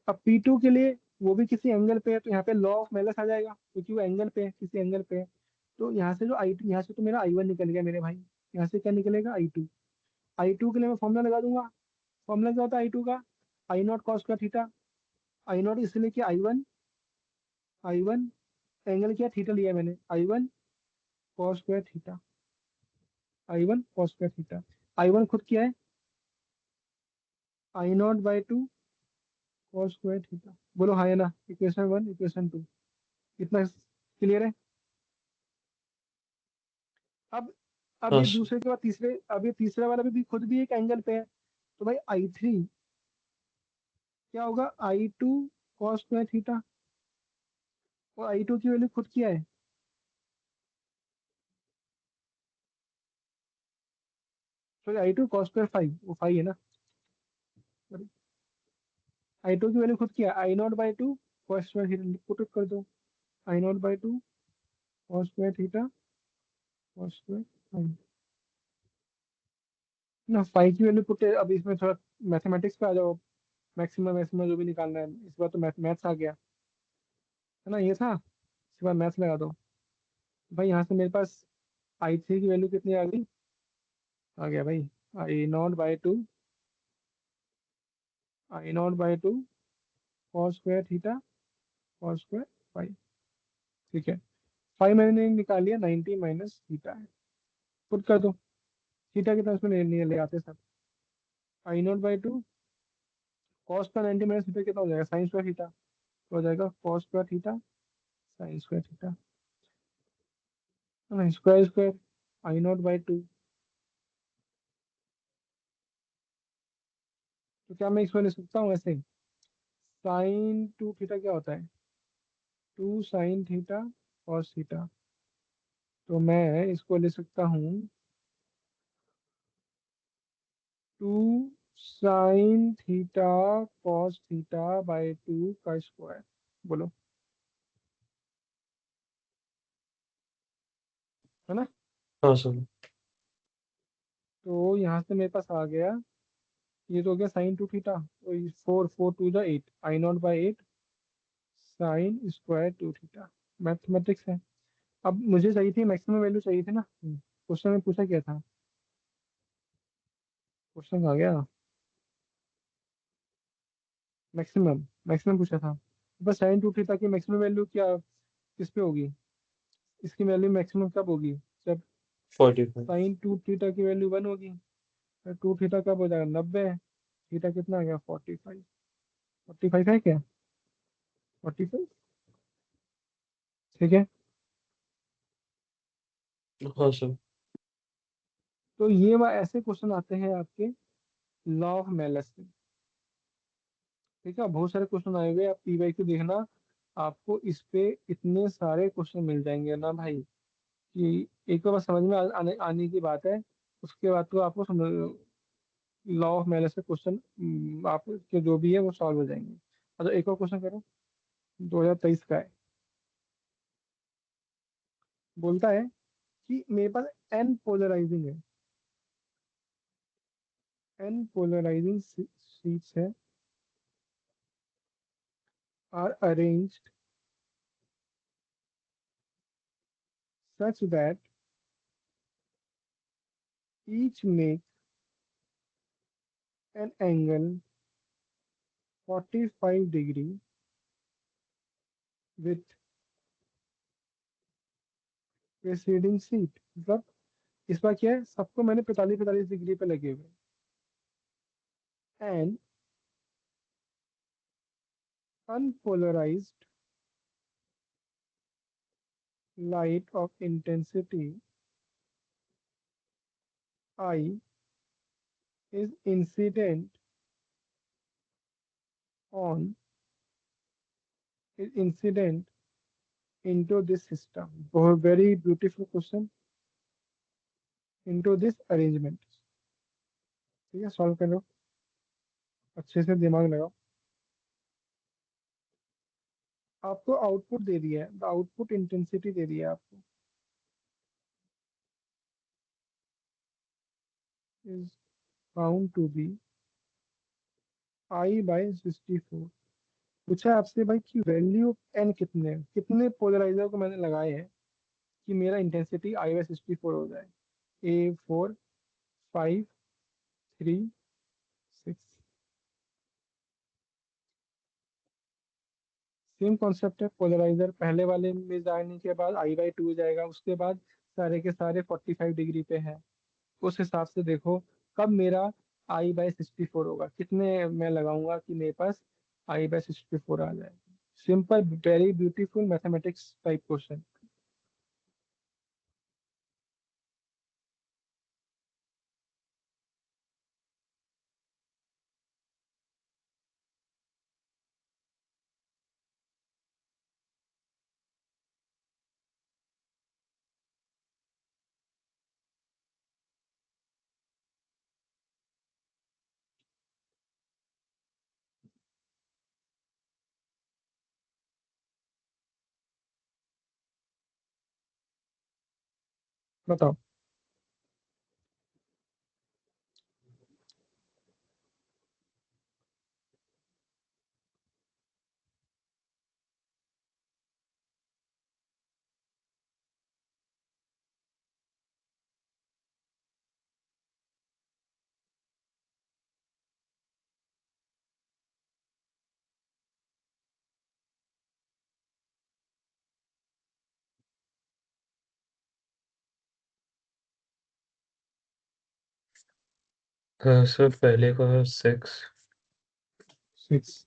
अब P2 के लिए वो भी किसी एंगल पे है, तो यहाँ पे लॉ ऑफ मेलस आ जाएगा क्योंकि वो एंगल पे है, किसी एंगल पे है। तो यहाँ से जो I2, यहाँ से तो मेरा I1 निकल गया मेरे भाई। यहाँ से क्या निकलेगा? I2। I2 के लिए मैं फॉर्मूला लगा दूंगा। फॉर्मूला क्या होता है I2 का? I0 cos²θ। I0 इसलिए कि I1 एंगल क्या थीटा लिया है मैंने, I1 cos²θ। I1 cos²θ। I1 खुद क्या है? I0/2 cos²θ। बोलो हाँ या ना। इक्वेशन 1, इक्वेशन 2, इतना क्लियर है? अब अब हाँ ये सर। दूसरे के बाद तीसरे, अब ये तीसरा वाला भी खुद भी एक एंगल पे है, तो भाई I3 क्या होगा, I2 कॉस स्क्वायर थीटा, और I2 की वैल्यू खुद क्या है, सॉरी I2 कॉस स्क्वायर 5, वो 5 है ना, I2 की वैल्यू खुद क्या है, I0/2 cos square theta, put it कर दो, I0/2 cos square theta cos square 5 ना, 5 की वैल्यू पुट, अब इसमें थोड़ा मैथमेटिक्स पे आ जाओ, मैक्सिमम मैक्सिमम जो भी निकालना है, इस बार तो मैथ्स आ गया है ना, ये था, इस बार मैथ्स लगा दो। भाई यहाँ से मेरे पास I3 की वैल्यू कितनी आ गई, आ गया भाई, I0/2 I0/2 cos square theta cos square 5, ठीक है। 5 मैंने निकाल लिया, 90 माइनस थीटा है, पुट कर दो, थीटा कितना उसमें ले आते सब, I0/2 कॉस का 90 माइनस थीटा कितना हो जाएगा, साइन स्क्वायर थीटा, तो हो जाएगा cos square theta sine square theta, नहीं स्क्वायर स्क्वायर I0/2, तो क्या मैं इसको ले सकता हूँ ऐसे, साइन 2 थीटा क्या होता है, 2 साइन थीटा कॉस थीटा, तो मैं इसको ले सकता हूँ 2 sine theta cos theta by 2 का स्क्वायर, बोलो, है ना। हाँ सर। तो यहाँ से मेरे पास आ गया, ये तो हो गया साइन 2 थीटा, तो 4 4 2 8, I0/8 sine square 2 theta, mathematics है। अब मुझे चाहिए थी मैक्सिमम वैल्यू चाहिए थी ना, क्वेश्चन में पूछा क्या था, क्वेश्चन आ गया, मैक्सिमम मैक्सिमम पूछा था, बस साइन 2 थीटा की मैक्सिमम वैल्यू क्या किस पे होगी, इसकी वैल्यू मैक्सिमम कब होगी, जब 45। साइन 2 थीटा की वैल्यू 1 होगी, तो 2 थीटा कब हो जाएगा 90, थीटा कितना आ गया 45, 45 है क्या, 45, ठीक है। हाँ सर। तो ये ऐसे क्वेश्चन आते हैं आपके लॉ ऑफ मेलस से, ठीक है, बहुत सारे क्वेश्चन आए हुए, आप P/Q देखना, आपको इस पे इतने सारे क्वेश्चन मिल जाएंगे ना भाई, कि एक बार समझ में आने की बात है, उसके बाद तो आपको लॉ ऑफ मेलस के क्वेश्चन आपके जो भी है वो सॉल्व हो जाएंगे। अच्छा एक और क्वेश्चन करो, 2023 का है, बोलता है कि मेरे पास n पोलराइजिंग है, n पोलराइजिंग शीट्स है, are arranged such that each make an angle 45 degree with preceding sheet, मतलब इस बार क्या है, सबको मैंने 45 डिग्री पे लगे हुए, and unpolarized light of intensity I is incident on is incident into this system, बहुत very beautiful question, into this arrangement, ठीक है, सॉल्व करो, अच्छे से दिमाग लगाओ, आपको आउटपुट दे दिया है, द आउटपुट इंटेंसिटी दे दिया है आपको, is found to be I/64, पूछा है आपसे भाई कि वैल्यू एन कितने पोलराइजर को मैंने लगाए हैं कि मेरा इंटेंसिटी I/64 हो जाए, A4 5 3 6, सेम कॉन्सेप्ट है, पोलराइजर पहले वाले में जाने के बाद I/2 जाएगा, उसके बाद सारे के सारे 45 डिग्री पे है, उस हिसाब से देखो कब मेरा I/64 होगा, कितने मैं लगाऊंगा कि मेरे पास I/64 आ जाए, simple very beautiful mathematics type question. बताओ। सर पहले का 6। 6।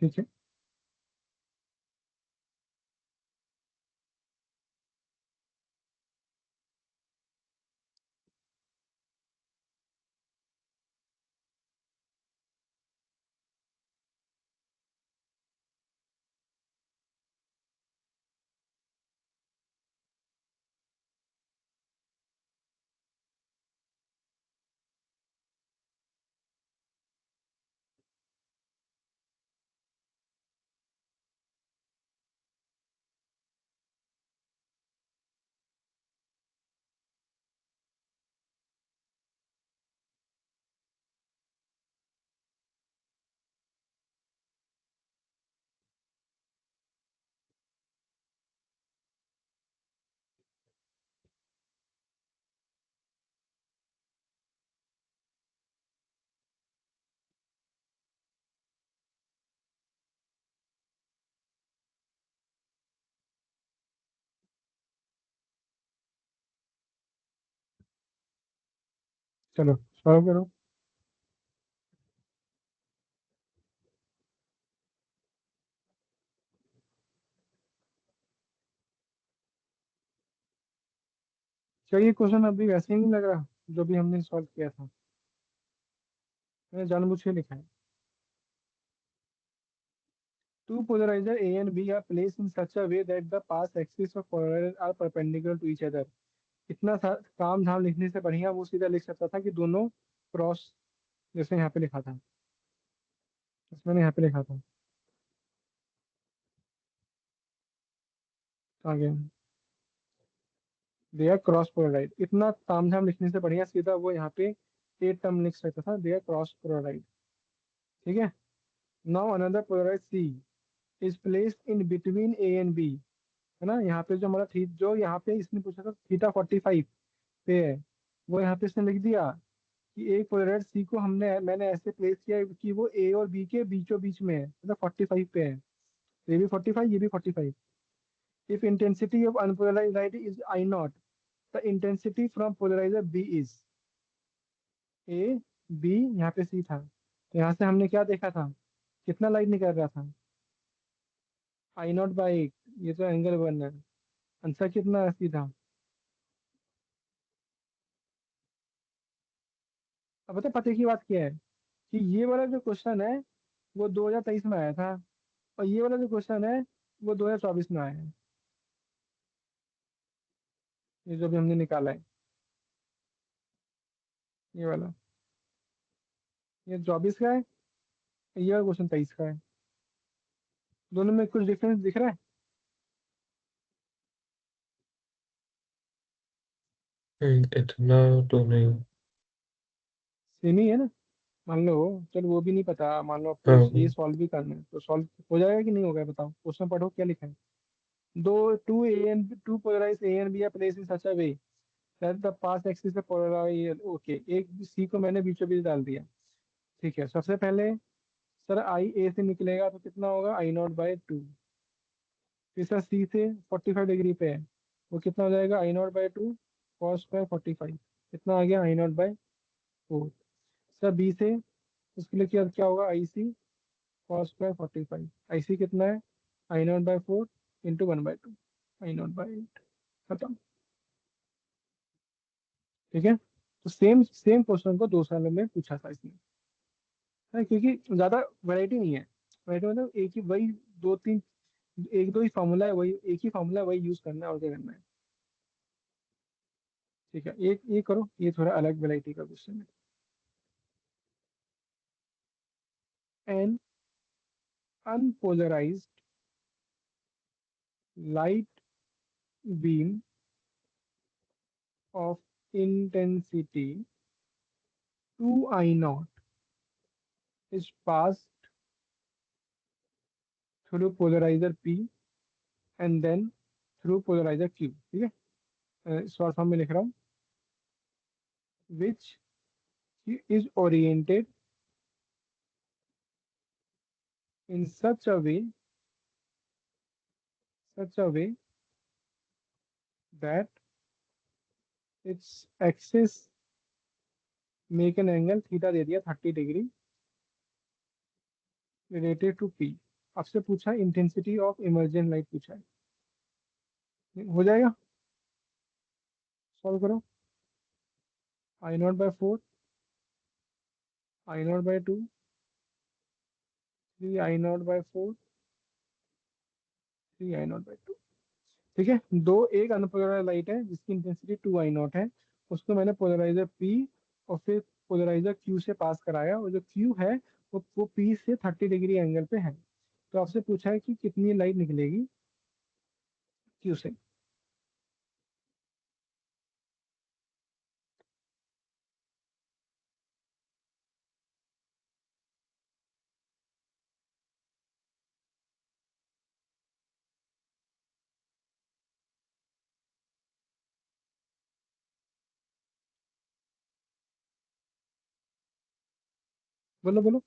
ठीक है। चलो सॉल्व करो। क्या ये क्वेश्चन अभी वैसे ही नहीं लग रहा जो भी हमने सॉल्व किया था? मैंने जानबूझ के लिखा है। Two polarizer A and B are placed in such a way that the path axis of polarizers are perpendicular to each other. इतना काम धाम लिखने से बढ़िया वो सीधा लिख सकता था कि दोनों क्रॉस, जैसे यहाँ पे लिखा था, जैसे मैंने यहाँ पे लिखा था। आगे दे आर क्रॉस पोलराइड, इतना ताम झाम लिखने से बढ़िया सीधा वो यहाँ पे ए टर्म लिख सकता था, दे आर क्रॉस पोलराइड। ठीक है। Now another polarize C is placed in between A and B, है ना। यहाँ पे जो हमारा थी, जो यहाँ पे इसने पूछा था थीटा 45 पे है, वो यहाँ पे इसने लिख दिया कि एक पोलराइड सी को मैंने ऐसे प्लेस किया है कि वो ए और बी के बीचों बीच में है, मतलब 45 पे है। तो ये भी 45, ये भी 45। If intensity of unpolarized light is I naught, the intensity from polarizer B is A B, यहाँ पे सी था, तो यहाँ से हमने क्या देखा था, कितना लाइट निकल रहा था, आई नॉट बाई 8। ये तो एंगल बन है। आंसर कितना है सीधा? अब बता, पते की बात क्या है कि ये वाला जो क्वेश्चन है वो 2023 में आया था, और ये वाला जो क्वेश्चन है वो 2024 में आया है, ये जो भी हमने निकाला है, ये वाला, ये 24 का है, ये वाला क्वेश्चन 23 का है। दोनों में कुछ डिफरेंस दिख रहा है? इतना तो नहीं। सेम ही है ना। मान लो, चलो वो भी नहीं पता, मान लो आपको ये हाँ। सॉल्व भी करना है, तो सॉल्व हो जाएगा कि नहीं होगा बताओ, क्वेश्चन पढ़ो क्या लिखा है। दो two A and two polarize A and B are place in such a way that the pass axis of polarize, okay, एक सी को मैंने बीचों बीच डाल दिया। ठीक है, सबसे पहले सर आई ए से निकलेगा तो कितना होगा, आई नॉट बाई 2। फिर सर सी से 45 डिग्री पे है, वो कितना हो जाएगा, आई नॉट बाई 2 कॉस स्क्वायर 45, कितना आ गया, आई नॉट बाई 4। सर बी से, उसके लिए क्या क्या होगा, आई सी कॉस स्क्वायर 45, आई सी कितना है, I nought by 4 into 1/2, I nought by 8। खत्म। ठीक है। तो सेम सेम क्वेश्चन को 2 सालों में पूछा था इसने, है, क्योंकि ज्यादा वैरायटी नहीं है। वैरायटी मतलब एक ही वही, दो तीन, एक दो ही फॉर्मूला है, वही एक ही फॉर्मूला है, वही यूज करना है और क्या करना है। ठीक है, एक ये करो, ये थोड़ा अलग वैरायटी का क्वेश्चन है। An unpolarized light beam of intensity 2I naught is passed through polarizer P and then through polarizer Q. ठीक है, शॉर्ट फॉर्म में लिख रहा हूँ, which is oriented in such a way that its axis make an angle theta दे दिया 30 degree related to P. आपसे पूछा इंटेंसिटी ऑफ इमर्जेंट लाइट पूछा है, हो जाएगा, सॉल्व करो। I nought by 4, I nought by 2, 3 I nought by 4, 3 I nought by 2। ठीक है, दो एक अनपोलराइज लाइट है जिसकी इंटेंसिटी 2I0 है, उसको मैंने पोलराइजर P और फिर पोलराइजर Q से पास कराया, और जो Q है वो P से 30 डिग्री एंगल पे है। तो आपसे पूछा है कि कितनी लाइट निकलेगी Q से। बोलो बोलो।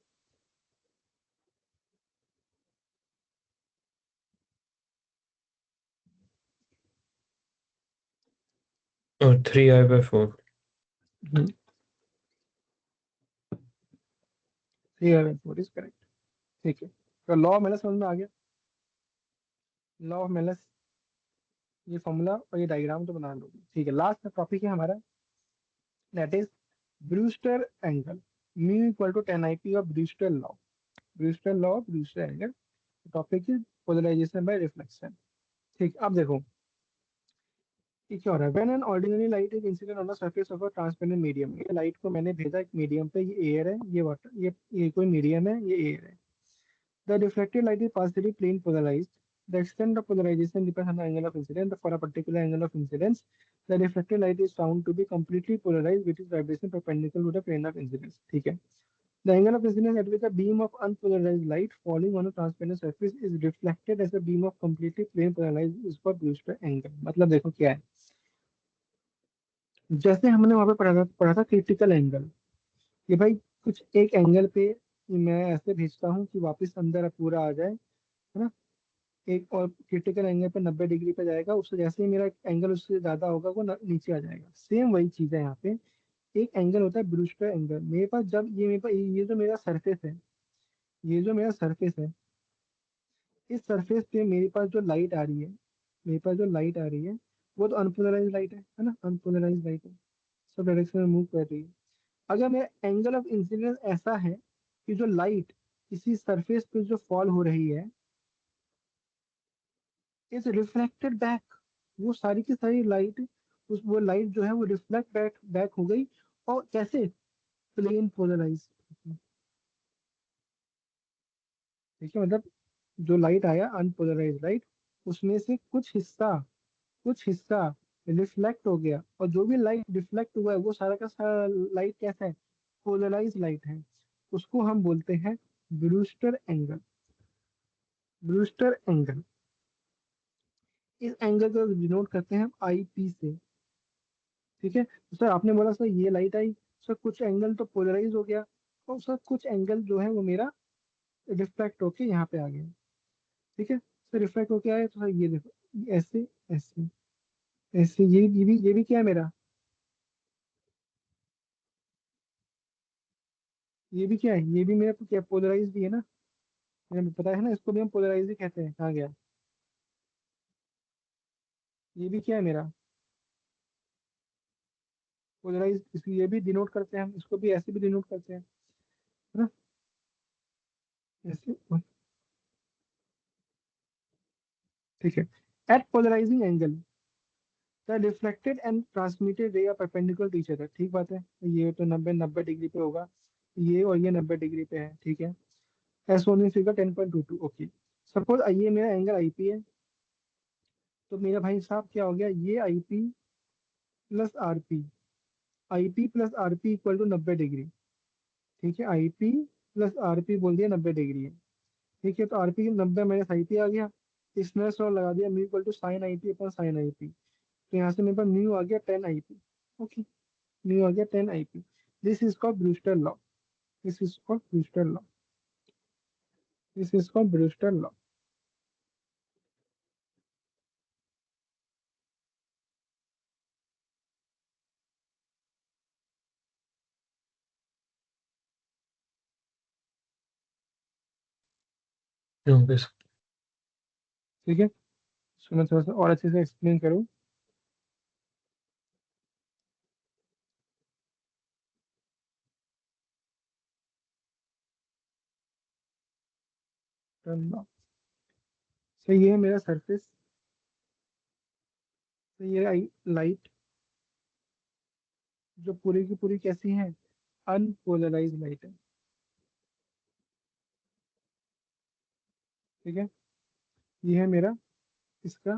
और 3I/4। 3/4 is correct. ठीक है, तो लॉ ऑफ मेलस समझ में आ गया। लॉ ऑफ मेलस, ये फॉर्मूला और ये डायग्राम तो बना लोगे। ठीक है, लास्ट टॉपिक है हमारा, that is Brewster angle, mu equal to 10IP of Brewster law. Brewster law of Brewster angle, topic is polarization by reflection. ठीक, अब देखो ये क्या हो रहा है। When an ordinary light is incident on the surface of a transparent medium, ये light को मैंने भेजा एक मीडियम पे, ये एयर है, ये वाटर, ये कोई मीडियम है, ये एयर है। The reflected light is partially plane polarized. The extent of polarization depends on the angle of incidence. For a particular angle of incidence, the reflected light is found to be completely polarized with its vibration perpendicular to the plane of incidence. ठीक है, the angle of incidence at which a beam of unpolarized light falling on a transparent surface is reflected as a beam of completely plane polarized is called Brewster angle। मतलब देखो क्या है, जैसे हमने वहां पे पढ़ा था क्रिटिकल एंगल, कि भाई कुछ एक एंगल पे मैं ऐसे भेजता हूँ कि वापस अंदर पूरा आ जाए, है ना, एक और क्रिटिकल एंगल पे 90 डिग्री पे जाएगा, उससे जैसे ही मेरा एंगल उससे ज्यादा होगा वो नीचे आ जाएगा। सेम वही चीज है यहाँ पे, एक एंगल होता है ब्रूस्टर एंगल। मेरे पास जब मेरे पास ये जो मेरा सरफेस है, ये जो मेरा सरफेस है, इस सरफेस पे मेरे पास जो लाइट आ रही है, मेरे पास जो लाइट आ रही है वो तो अनपोलराइज लाइट है ना, अनपोलराइज लाइट है, सब डायरेक्शन में मूव कर रही है। अगर मेरा एंगल ऑफ इंसिडेंस ऐसा है कि जो लाइट इसी सरफेस पे जो फॉल हो रही है इज रिफ्लेक्टेड बैक, वो सारी की सारी लाइट, उस वो लाइट जो है वो रिफ्लेक्ट बैक बैक हो गई, और कैसे, प्लेन पोलराइज। ठीक है, मतलब जो लाइट आया अनपोलराइज लाइट, उसमें से कुछ हिस्सा रिफ्लेक्ट हो गया, और जो भी लाइट रिफ्लेक्ट हुआ है वो सारा का सारा लाइट कैसा है, पोलराइज लाइट है। उसको हम बोलते हैं ब्रूस्टर एंगल। ब्रूस्टर एंगल, इस एंगल को डिनोट करते हैं हम IP से। ठीक है, तो सर आपने बोला सर ये लाइट आई, सर कुछ एंगल तो पोलराइज हो गया, और सर कुछ एंगल जो है वो मेरा रिफ्लेक्ट होके यहाँ पे आ गया। ठीक है, सर रिफ्लेक्ट होके आया, तो सर ये देखो, ऐसे ऐसे ऐसे, ये भी क्या है मेरा, ये भी क्या है, ये भी मेरा क्या पोलराइज भी है ना, मैंने पता है ना, इसको भी हम पोलराइज ही कहते हैं। कहाँ गया, ये भी क्या है मेरा पोलराइज, इसको ये भी डिनोट करते हैं हम, इसको भी ऐसे भी डिनोट करते हैं, है ना, ऐसे। ठीक है, at polarising angle the reflected and transmitted ray are perpendicular to each other. ठीक बात है, ये तो 90 डिग्री पे होगा, ये और ये 90 डिग्री पे है। ठीक है, S one figure 10.22। Okay, suppose ये मेरा एंगल IP है, तो मेरा भाई साहब क्या हो गया, ये IP plus RP, IP plus RP equal to 90 degree. ठीक है, आईपी प्लस आरपी बोल दिया 90 डिग्री है। ठीक है, तो आरपी 90 माइनस आईपी आ गया, इसमें सौ लगा दिया, mu equal to sine IP upon sine IP. तो यहाँ से मेरे पास म्यू आ गया 10 आईपी। ओके, म्यू आ गया 10 IP. This is called Brewster law. This is called Brewster law. This is called Brewster law. Okay sir. ठीक है, सो मैं थोड़ा सा और अच्छे से एक्सप्लेन करूँ। तो ये है मेरा सरफेस, तो ये लाइट जो पूरी की पूरी कैसी है, अनपोलराइज लाइट है। ठीक है, ये है मेरा इसका।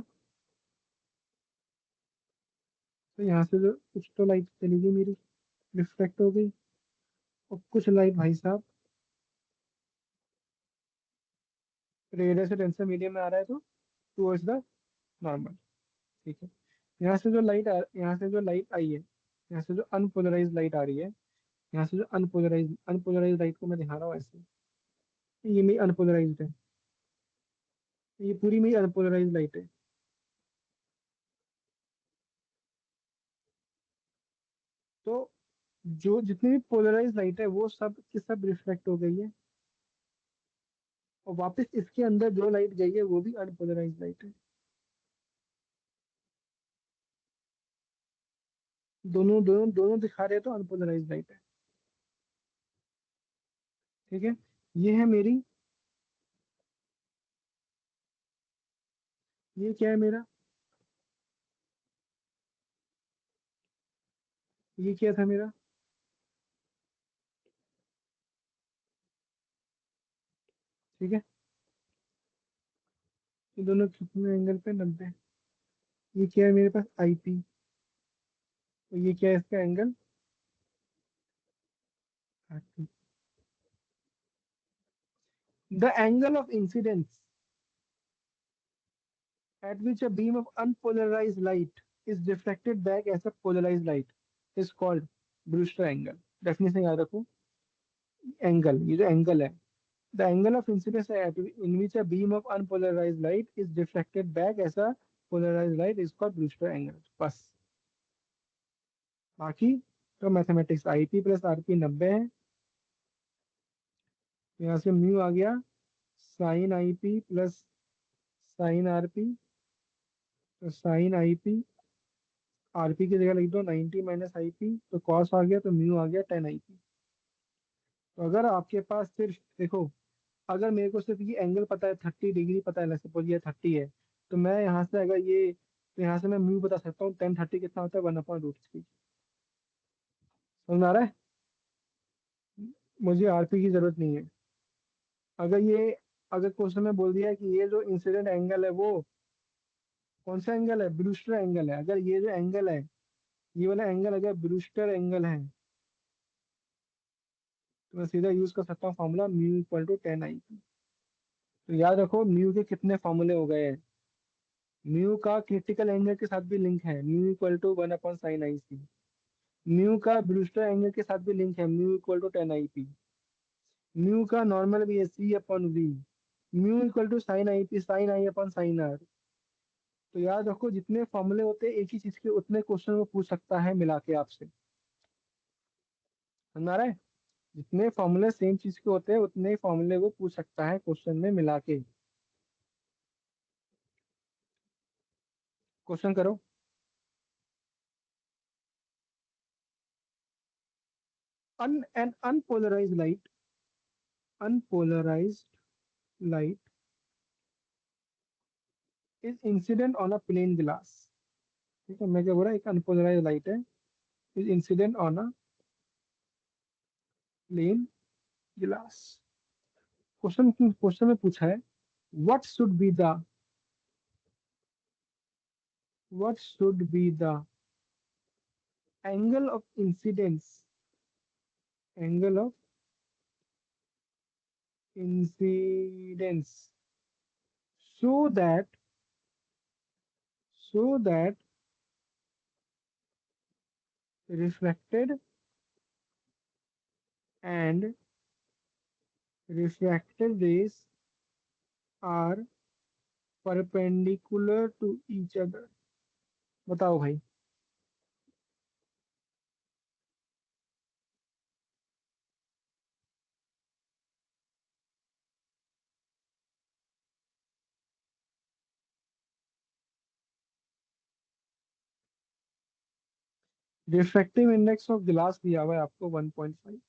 तो यहाँ से जो कुछ तो लाइट चली गई मेरी, रिफ्लेक्ट हो गई, और कुछ लाइट भाई साहब रेडियस से डेंसर मीडियम में आ रहा है, तो टूवर्ड्स द नॉर्मल। ठीक है, यहाँ से जो लाइट आई है, यहाँ से जो अनपोलराइज लाइट आ रही है, यहाँ से जो अनपोलराइज लाइट को मैं दिखा रहा हूँ ऐसे, ये मेरी अनपोलराइज्ड है, ये पूरी मेरी अनपोलराइज लाइट है। तो जो जितनी भी पोलराइज लाइट है वो सब की सब रिफ्लेक्ट हो गई है, और वापस इसके अंदर जो लाइट गई है वो भी अनपोलराइज लाइट है। दोनों दोनों दोनों दिखा रहे हैं तो अनपोलराइज लाइट है। ठीक है, ये है मेरी, ये क्या है मेरा, ये क्या था मेरा। ठीक है, ये दोनों कितने एंगल पे, 90। ये क्या है मेरे पास, आईपी, तो ये क्या है इसका angle, 30। The angle of incidence at which a beam of unpolarized light is reflected back as a polarized light is called Brewster angle. Definition याद रखो, एंगल, ये जो एंगल है, the angle of incidence in which a beam of unpolarized light is reflected back as a polarized light is called Brewster angle. बस, बाकी तो mathematics, IP plus RP 90 है, यहाँ से म्यू आ गया sine IP plus sine RP, तो sine IP, RP की जगह लिख दो 90 माइनस आईपी, तो कॉस आ गया, तो म्यू आ गया 10 आईपी। तो अगर आपके पास सिर्फ देखो, अगर मेरे को सिर्फ ये एंगल पता है, 30 डिग्री पता है, सपोज ये 30 है, तो मैं यहाँ से अगर ये, तो यहाँ से मैं म्यू बता सकता हूँ, 10 30 कितना होता है, 1/√3। समझ में आ रहा है, मुझे आरपी की जरूरत नहीं है। अगर ये, अगर क्वेश्चन में बोल दिया है कि ये जो इंसिडेंट एंगल है वो कौन सा एंगल है, ब्रूस्टर एंगल है, अगर ये जो एंगल है, ये वाला एंगल अगर ब्रूस्टर एंगल है, तो मैं सीधा यूज कर सकता हूँ formula mu equal to 10 IP. तो याद रखो म्यू के कितने फॉर्मूले हो गए हैं, म्यू का क्रिटिकल एंगल के साथ भी लिंक है, mu equal to 1/sin IC। Mu का ब्रूस्टर एंगल के साथ भी लिंक है, mu equal to 10 IP. Mu का नॉर्मल भी है, C/V। Mu equal to sine IP, sine I upon sine R. तो याद रखो जितने फॉर्मूले होते हैं एक ही चीज के, उतने क्वेश्चन वो पूछ सकता है मिला के आपसे। समझ आ रहा है, जितने फॉर्मूले सेम चीज के होते हैं उतने ही फॉर्मूले वो पूछ सकता है क्वेश्चन में मिला के। क्वेश्चन करो। An unpolarized light is incident on a plane glass। ठीक है, मैं क्या बोल रहा, एक अनपोलराइज लाइट है, is incident on a plane glass. Question में पूछा है what should be the, what should be the angle of incidence so that reflected and refracted rays are perpendicular to each other। बताओ भाई। Refractive index of glass दिया हुआ है आपको 1.5।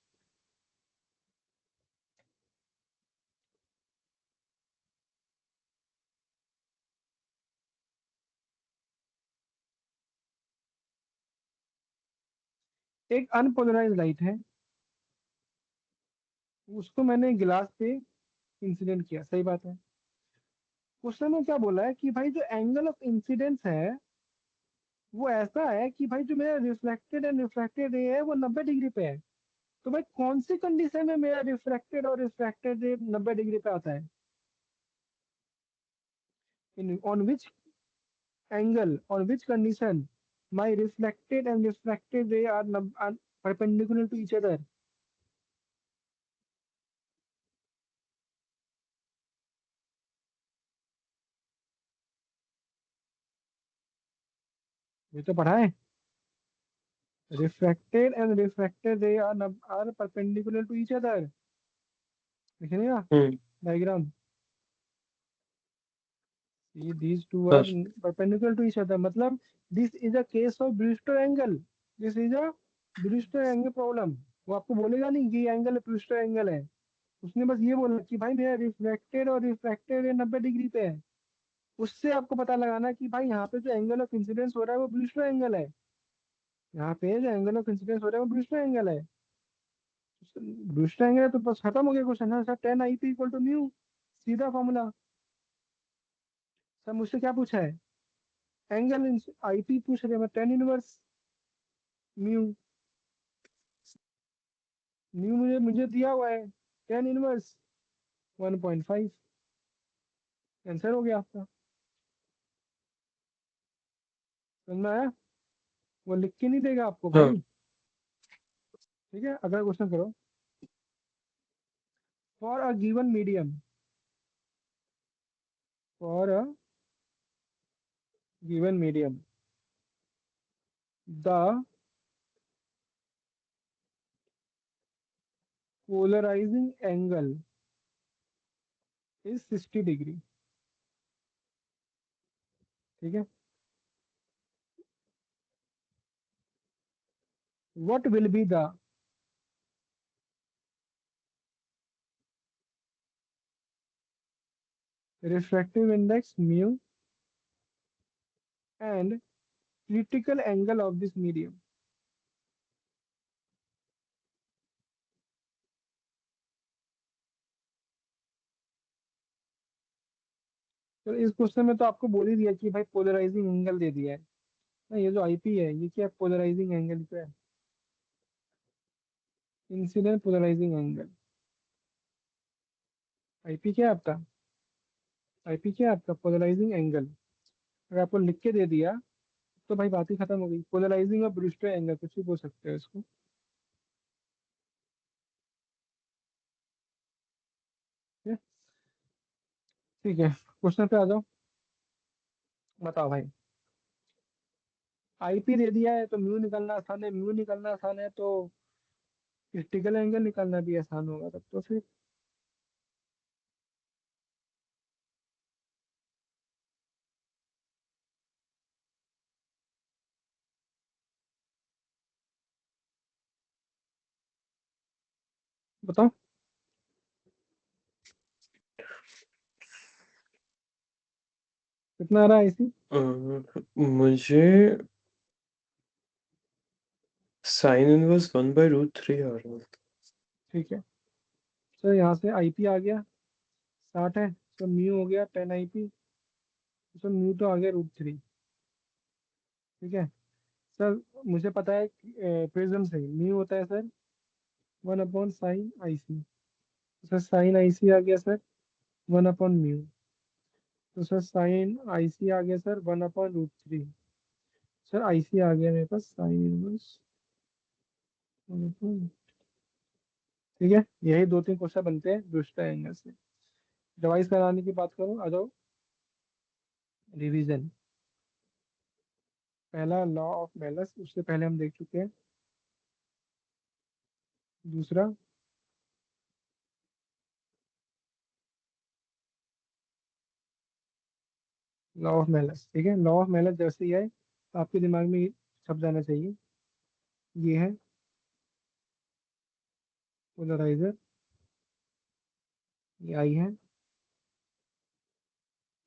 एक अनपोलराइज लाइट है, उसको मैंने गिलास पे इंसिडेंट किया, सही बात है। क्वेश्चन में क्या बोला है कि भाई जो एंगल ऑफ इंसिडेंस है वो ऐसा है कि भाई जो मेरा रिफ्लेक्टेड एंड रिफ्रैक्टेड रे है वो 90 डिग्री पे है। तो भाई कौन सी कंडीशन में मेरा रिफ्लेक्टेड और रिफ्रैक्टेड रे 90 डिग्री पे आता है? इन on which condition my reflected and refracted ray are perpendicular to each other? ये तो पढ़ा है। Refracted and refracted ray are perpendicular to each other। लिखेंगे ना diagram? See, these two are sir perpendicular to each other, मतलब this is a case of Brewster angle। This is a Brewster angle problem। वो आपको बोलेगा नहीं कि angle Brewster angle है, उसने बस ये बोला कि भाई मेरा रिफ्लेक्टेड और रिफ्रैक्टेड 90 डिग्री पे है। उससे आपको पता लगाना कि भाई यहाँ पे जो एंगल ऑफ इंसिडेंस हो रहा है वो ब्रूस्टर एंगल है। यहाँ पे जो एंगल ऑफ इंसिडेंस हो रहा है वो ब्रूस्टर एंगल है। ब्रूस्टर एंगल है तो बस खत्म हो गया क्वेश्चन है sir. 10 IP equal to mu, सीधा फॉर्मूला। सर मुझसे क्या पूछा है? एंगल IP पूछ रहे हैं, मैं 10 इनवर्स म्यू। म्यू मुझे मुझे दिया हुआ है 10 इनवर्स 1.5। आंसर हो गया आपका। समझ में आया? वो लिख के नहीं देगा आपको हाँ भाई। ठीक है, अगला क्वेश्चन करो। For a given medium, for a given medium the polarizing angle is 60 degree. ठीक है, what will be the refractive index mu and critical angle of this medium? तो इस क्वेश्चन में तो आपको बोल ही दिया कि भाई पोलराइजिंग एंगल दे दिया है ना। ये जो आईपी है ये क्या पोलराइजिंग एंगल क्या है? Incident polarising angle. आईपी क्या है आपका? आईपी क्या है आपका? Polarizing angle. अगर आपको लिख के दे दिया तो भाई बात ही खत्म हो गई। पोलराइजिंग और ब्रूस्टर एंगल कुछ भी बोल सकते हो इसको। ठीक है, क्वेश्चन पे आ जाओ। बताओ भाई, आईपी दे दिया है तो म्यू निकालना आसान है, म्यू निकालना आसान है तो क्रिटिकल एंगल निकालना भी आसान होगा तब तो फिर। बताओ कितना आ रहा है इसी। मुझे साइन इनवर्स 1/√3 आ रहा है। ठीक है सर, यहाँ से आईपी आ गया 60 है, तो म्यू हो गया 10 IP। तो म्यू तो आ गया √3। ठीक है, सर मुझे पता है प्रिज्म से म्यू होता है sir 1/sin IC। Sir sine IC आ गया सर 1/म्यू। तो सर साइन IC आ गया सर 1/√3। सर IC आ गया मेरे पास साइन इनवर्स 1/। ठीक है, यही 2-3 क्वेश्चन बनते हैं ब्रूस्टर एंगल से। रिवाइज कराने की बात करो, आ जाओ। रिवीजन, पहला लॉ ऑफ मेलस, उससे पहले हम देख चुके हैं। दूसरा लॉ ऑफ मेलस। ठीक है, लॉ ऑफ मेलस जैसे ही आए तो आपके दिमाग में ये छप जाना चाहिए। ये है पोलराइजर, ये आई है,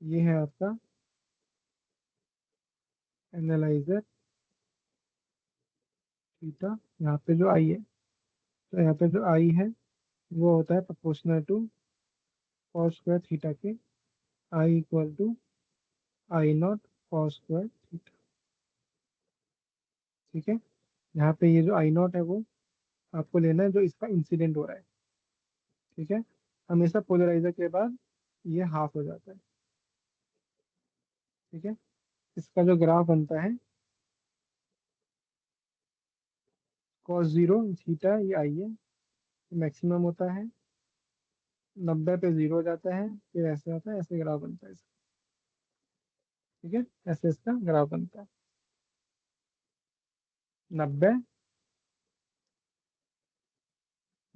ये है आपका एनालाइजर थीटा। यहाँ पे जो आई है, तो यहाँ पे जो आई है वो होता है proportional to cos square theta के। I equal to I0 cos square theta. ठीक है, यहाँ पे ये जो I0 है वो आपको लेना है जो इसका इंसिडेंट हो रहा है। ठीक है, हमेशा पोलराइजर के बाद ये हाफ हो जाता है। ठीक है, इसका जो ग्राफ बनता है cos 0 थीटा, ये आई है, मैक्सिमम होता है 90 पे 0 हो जाता है, फिर ऐसे आता है, ऐसे ग्राफ बनता है इसका। ठीक है, ऐसे इसका ग्राफ बनता है 90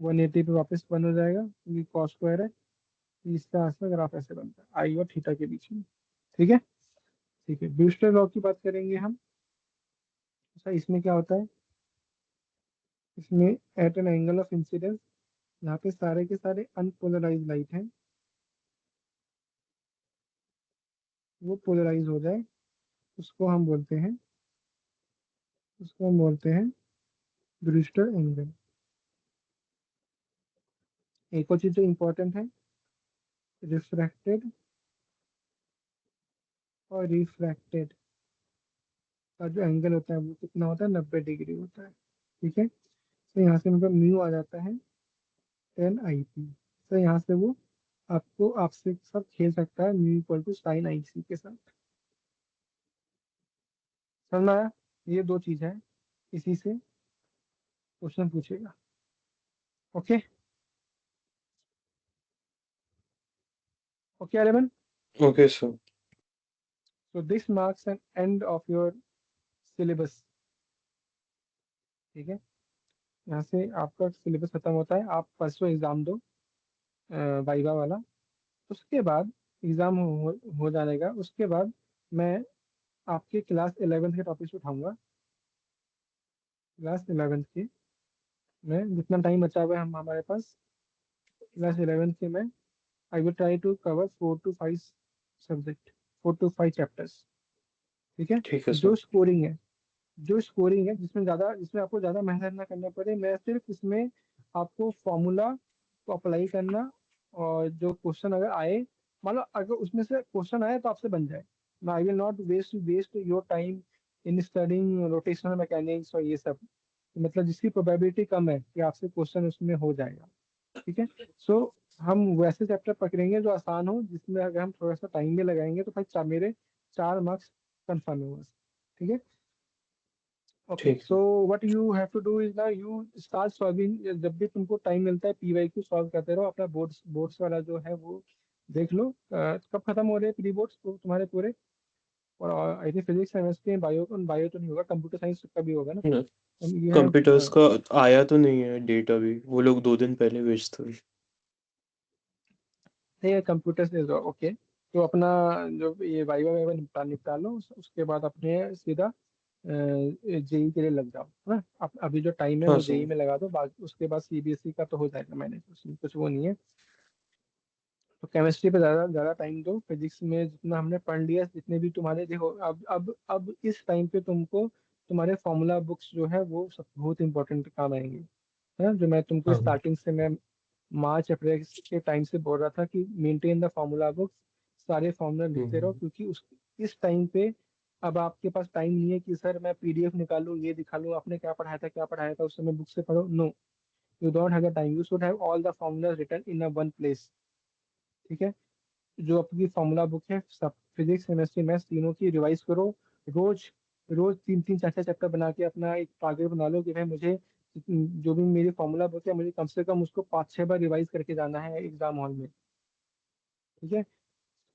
180 पे वापस 1 हो जाएगा क्योंकि कॉस स्क्वायर है। इसका ऐसा ग्राफ ऐसे बनता है आई और थीटा के बीच में। ठीक है, ठीक है, ब्यूस्टर लॉ की बात करेंगे हम। अच्छा, इसमें क्या होता है, इसमें at an angle of incidence, यहाँ पे सारे के सारे अनपोलराइज लाइट हैं, वो पोलराइज हो जाए उसको हम बोलते हैं, उसको हम बोलते हैं ब्रूस्टर एंगल। एक और चीज जो इंपॉर्टेंट है, रिफ्रैक्टेड और रिफ्रैक्टेड का जो एंगल होता है वो कितना होता है, 90 डिग्री होता है। ठीक है, तो यहाँ से मतलब म्यू आ जाता है 10 IP। तो यहाँ से वो आपको आपसे सब खेल सकता है mu equal to sine IC के साथ। समझ में आया, ये दो चीज है, इसी से क्वेश्चन पूछेगा। Okay, okay eleven. Okay, sir. So this marks an end of your syllabus. ठीक है, यहाँ से आपका सिलेबस खत्म होता है, आप परसों एग्जाम दो वाइवा वाला। उसके बाद एग्जाम हो जाने का, उसके बाद मैं आपके क्लास 11th के टॉपिक्स उठाऊंगा। क्लास 11th के में जितना टाइम बचा हुआ है हम हमारे पास, क्लास 11th के में I will try to cover 4 to 5 subject, 4 to 5 chapters. ठीक है, ठीक है जो सर। स्कोरिंग है, जो स्कोरिंग है जिसमें ज़्यादा, जिसमें आपको ज़्यादा मेहनत ना करना पड़े, मैं सिर्फ इसमें आपको फॉर्मूला को अप्लाई करना, और जो क्वेश्चन अगर आए, मान लो अगर उसमें से क्वेश्चन आए तो आपसे बन जाए। I will not waste your time in studying rotational mechanics और ये सब, मतलब जिसकी प्रोबेबिलिटी कम है कि आपसे क्वेश्चन उसमें हो जाएगा। ठीक है, सो हम वैसे चैप्टर पकड़ेंगे जो आसान हो, जिसमें अगर हम थोड़ा सा टाइम भी लगाएंगे तो भाई मेरे 4 मार्क्स कन्फर्म है बस। ठीक है, ओके। ठीक सो है। What you have to do is ना, यू स्टार्ट सॉल्विंग, जब भी तुमको टाइम मिलता है PYQ सॉल्व करते रहो। अपना बोर्ड्स बोर्ड्स वाला जो है वो देख लो। कब खत्म हो रहे हैं प्री बोर्ड्स तो तुम्हारे पूरे? और I think physics chemistry bio, bio तो नहीं होगा, कंप्यूटर साइंस का भी होगा ना। ये है कंप्यूटर्स का आया तो नहीं है डेट अभी, वो लोग 2 दिन पहले भेजते हैं। नहीं है, कंप्यूटर से ओके। तो अपना जो ये वाइवा वाइवा निपटा लो, उसके बाद अपने सीधा JEE के लिए लग जाओ, है ना। अभी जो टाइम है हाँ वो JEE सर। में लगा दो, बाकी उसके बाद CBSE का तो हो जाएगा मैनेज, उसमें कुछ वो नहीं है। तो केमिस्ट्री पे ज़्यादा ज़्यादा टाइम दो, फिजिक्स में जितना हमने पढ़ लिया, जितने भी तुम्हारे देखो, अब इस टाइम पे तुमको तुम्हारे फॉर्मूला बुक्स जो है वो सब बहुत इंपॉर्टेंट काम आएंगे, है ना। जो मैं तुमको हाँ। स्टार्टिंग से, मैं मार्च अप्रैल के टाइम से बोल रहा था कि मेंटेन द फॉर्मूला बुक्स, सारे फॉर्मूला लिखते रहो, हम्म। क्योंकि उस इस टाइम पे अब आपके पास टाइम नहीं है कि सर मैं पीडीएफ निकालूं, ये दिखा लूं आपने क्या पढ़ाया था उस समय बुक से पढ़ो। No, you don't have the time, you should have all the formulas written in a one place. ठीक है, जो आपकी फॉर्मूला बुक है, सब फिजिक्स केमिस्ट्री मैथ्स तीनों की रिवाइज करो। रोज रोज 3 3 4 4 चैप्टर बना के अपना एक टारगेट बना लो कि भाई मुझे जो भी मेरी फॉर्मूला बुक है मुझे कम से कम उसको 5 6 बार रिवाइज करके जाना है एग्जाम हॉल में। ठीक है,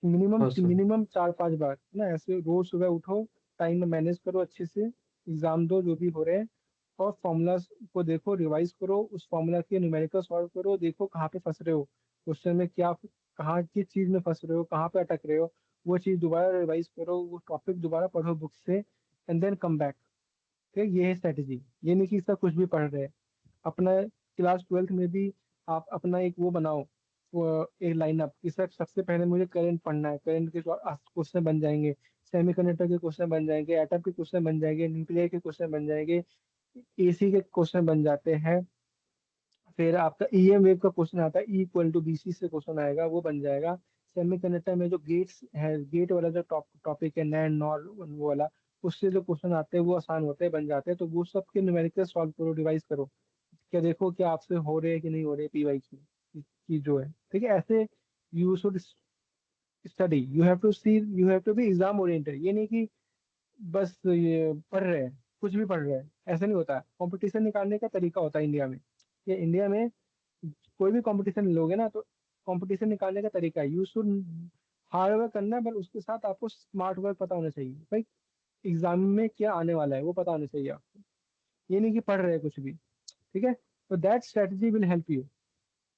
मिनिमम हाँ सर। मिनिमम 4 5 बार ना, ऐसे रोज सुबह उठो, टाइम में मैनेज करो अच्छे से, एग्जाम दो जो भी हो रहे हैं, और फॉर्मूलाज को देखो, रिवाइज करो, उस फॉर्मूला के न्यूमेरिकल सॉल्व करो, देखो कहाँ पे फंस रहे हो क्वेश्चन में, क्या कहाँ किस चीज में फंस रहे हो, कहाँ पे अटक रहे हो, वो चीज दोबारा रिवाइज करो, वो टॉपिक दोबारा पढ़ो बुक से, एंड देन कम बैक। ठीक, ये है स्ट्रेटेजी। ये नहीं कि इसका कुछ भी पढ़ रहे हैं। अपना क्लास 12th में भी आप अपना एक वो बनाओ, वो एक लाइनअप कि सर सबसे पहले मुझे करंट पढ़ना है, करंट के क्वेश्चन बन जाएंगे, सेमीकंडक्टर के क्वेश्चन बन जाएंगे, एटम के क्वेश्चन बन जाएंगे, न्यूक्लियर के क्वेश्चन बन जाएंगे, एसी के क्वेश्चन बन जाते हैं, फिर आपका ईएम वेव का क्वेश्चन आता है, ई इक्वल टू बीसी से क्वेश्चन आएगा, वो बन जाएगा। सेमीकंडक्टर में जो गेट्स है, गेट वाला जो टॉपिक है, नैंड नॉर वो वाला, उससे जो क्वेश्चन आते हैं वो आसान होते हैं, बन जाते हैं। तो वो सब के न्यूमेरिकल सॉल्व करो, रिवाइज करो, क्या देखो कि आपसे हो रहे हैं कि नहीं हो रहे पीवाई की जो है। ठीक है, ऐसे you should study, you have to see, you have to be exam oriented. ये नहीं कि बस ये पढ़ रहे हैं, कुछ भी पढ़ रहे हैं, ऐसा नहीं होता। कंपटीशन निकालने का तरीका होता है इंडिया में। ये इंडिया में कोई भी कंपटीशन लोगे ना, तो कंपटीशन निकालने का तरीका है, यू शुड हार्ड वर्क करना है, पर उसके साथ आपको स्मार्ट वर्क पता होना चाहिए भाई, एग्जाम में क्या आने वाला है वो पता होना चाहिए आपको। ये नहीं कि पढ़ रहे हैं कुछ भी। ठीक है, तो that strategy will help you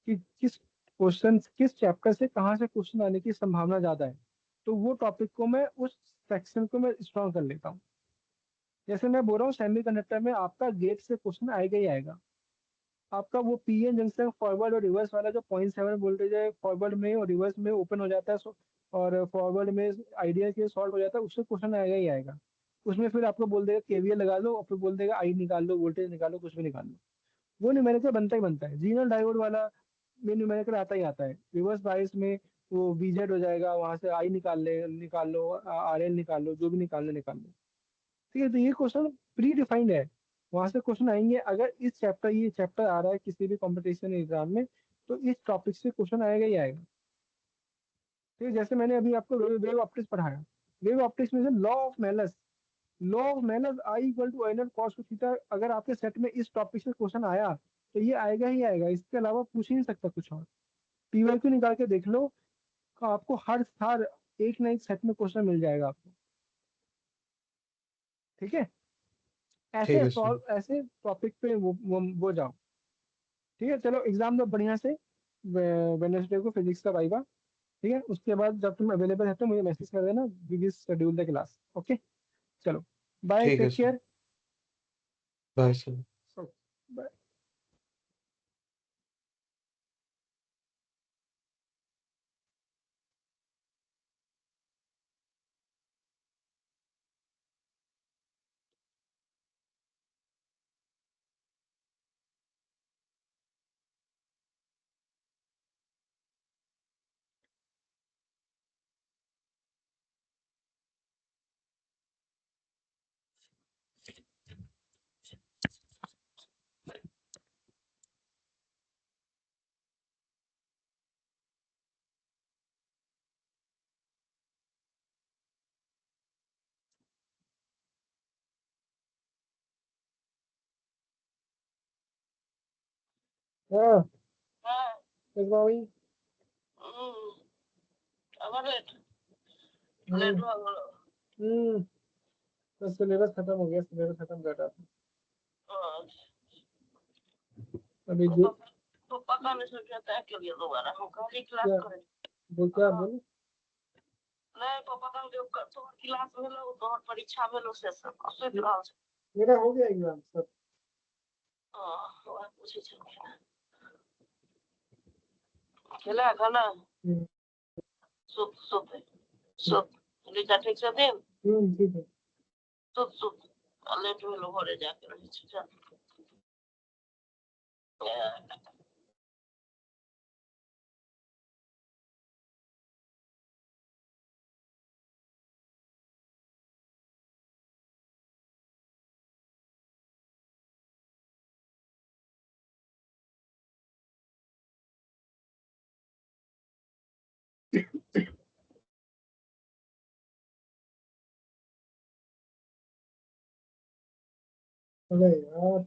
कि किस क्वेश्चन, किस चैप्टर से कहाँ से क्वेश्चन आने की संभावना ज्यादा है, तो वो टॉपिक को मैं, उस सेक्शन को मैं स्ट्रॉन्ग कर लेता हूँ। जैसे मैं बोल रहा हूँ सेमीकंडक्टर में आपका गेट से क्वेश्चन आएगा ही आएगा। आपका वो पीएन जंक्शन फॉरवर्ड और रिवर्स वाला जो 0.7 वोल्टेज है, फॉरवर्ड में और रिवर्स में ओपन हो जाता है, और फॉरवर्ड में आइडिया के सॉल्व हो जाता है, उससे क्वेश्चन आएगा ही आएगा। उसमें फिर आपको बोल देगा केवीएल लगा लो, और फिर बोल देगा आई निकाल लो, वोल्टेज निकालो, कुछ भी निकाल लो। वो न्यूमेरिकल बनता ही बनता है, जीनल डायोड वाला में न्यूमेरिकल आता ही आता है। रिवर्स बायस में वो वीजेड हो जाएगा, वहां से आई निकाल लो, आरएल निकाल लो, जो भी निकालना निकाल लो। ठीक है, तो ये क्वेश्चन प्री डिफाइंड है, वहां से क्वेश्चन आएंगे। अगर ये चैप्टर आ रहा है किसी भी कंपटीशन एग्जाम में, तो इस टॉपिक से क्वेश्चन आएगा ही आएगा। ठीक है, जैसे मैंने अभी आपको वेव ऑप्टिक्स पढ़ाया, वेव ऑप्टिक्स में से law of Malus I equal to N L cos theta, अगर आपके सेट में इस टॉपिक से क्वेश्चन आया तो ये आएगा ही आएगा, इसके अलावा पूछ ही नहीं सकता कुछ और। पीवाईक्यू निकाल के देख लो, तो आपको हर एक ना एक सेट में क्वेश्चन मिल जाएगा आपको। ठीक है, ठीक ऐसे है सर। सॉल्व, ऐसे टॉपिक पे वो जाओ। ठीक है, चलो एग्जाम दो बढ़िया से, वेडनेसडे को फिजिक्स का वाइवा। ठीक है, उसके बाद जब तुम अवेलेबल है तो मुझे मैसेज कर देना, we will schedule the class. Okay, चलो, बाय, ठीक है take sir. Care. Bye sir. हाँ, हाँ। भाई। আবার লেট লেট हम्म। হয়ে গেল। हम्म। तो सिलेबस खत्म हो गया, सिलेबस खत्म कर रहा था अभी तो जो। पापा तो पता नहीं सोचा था कि ये दोबारा हम कल ही क्लास क्या करें। वो क्या हाँ, बोले? नहीं पापा का जो तो क्लास में लोग तो परीक्षा में लोग से सब असुत रहल छै। मेरा हो गया एग्जाम सब। हां, वो पूछे छलखिन। खेला खाना हम्म। सुत सुत सुत लीजा ठीक से दिन ठीक है। सुत सुत लेट में लोग घरे जाके रहे छै। अरे यार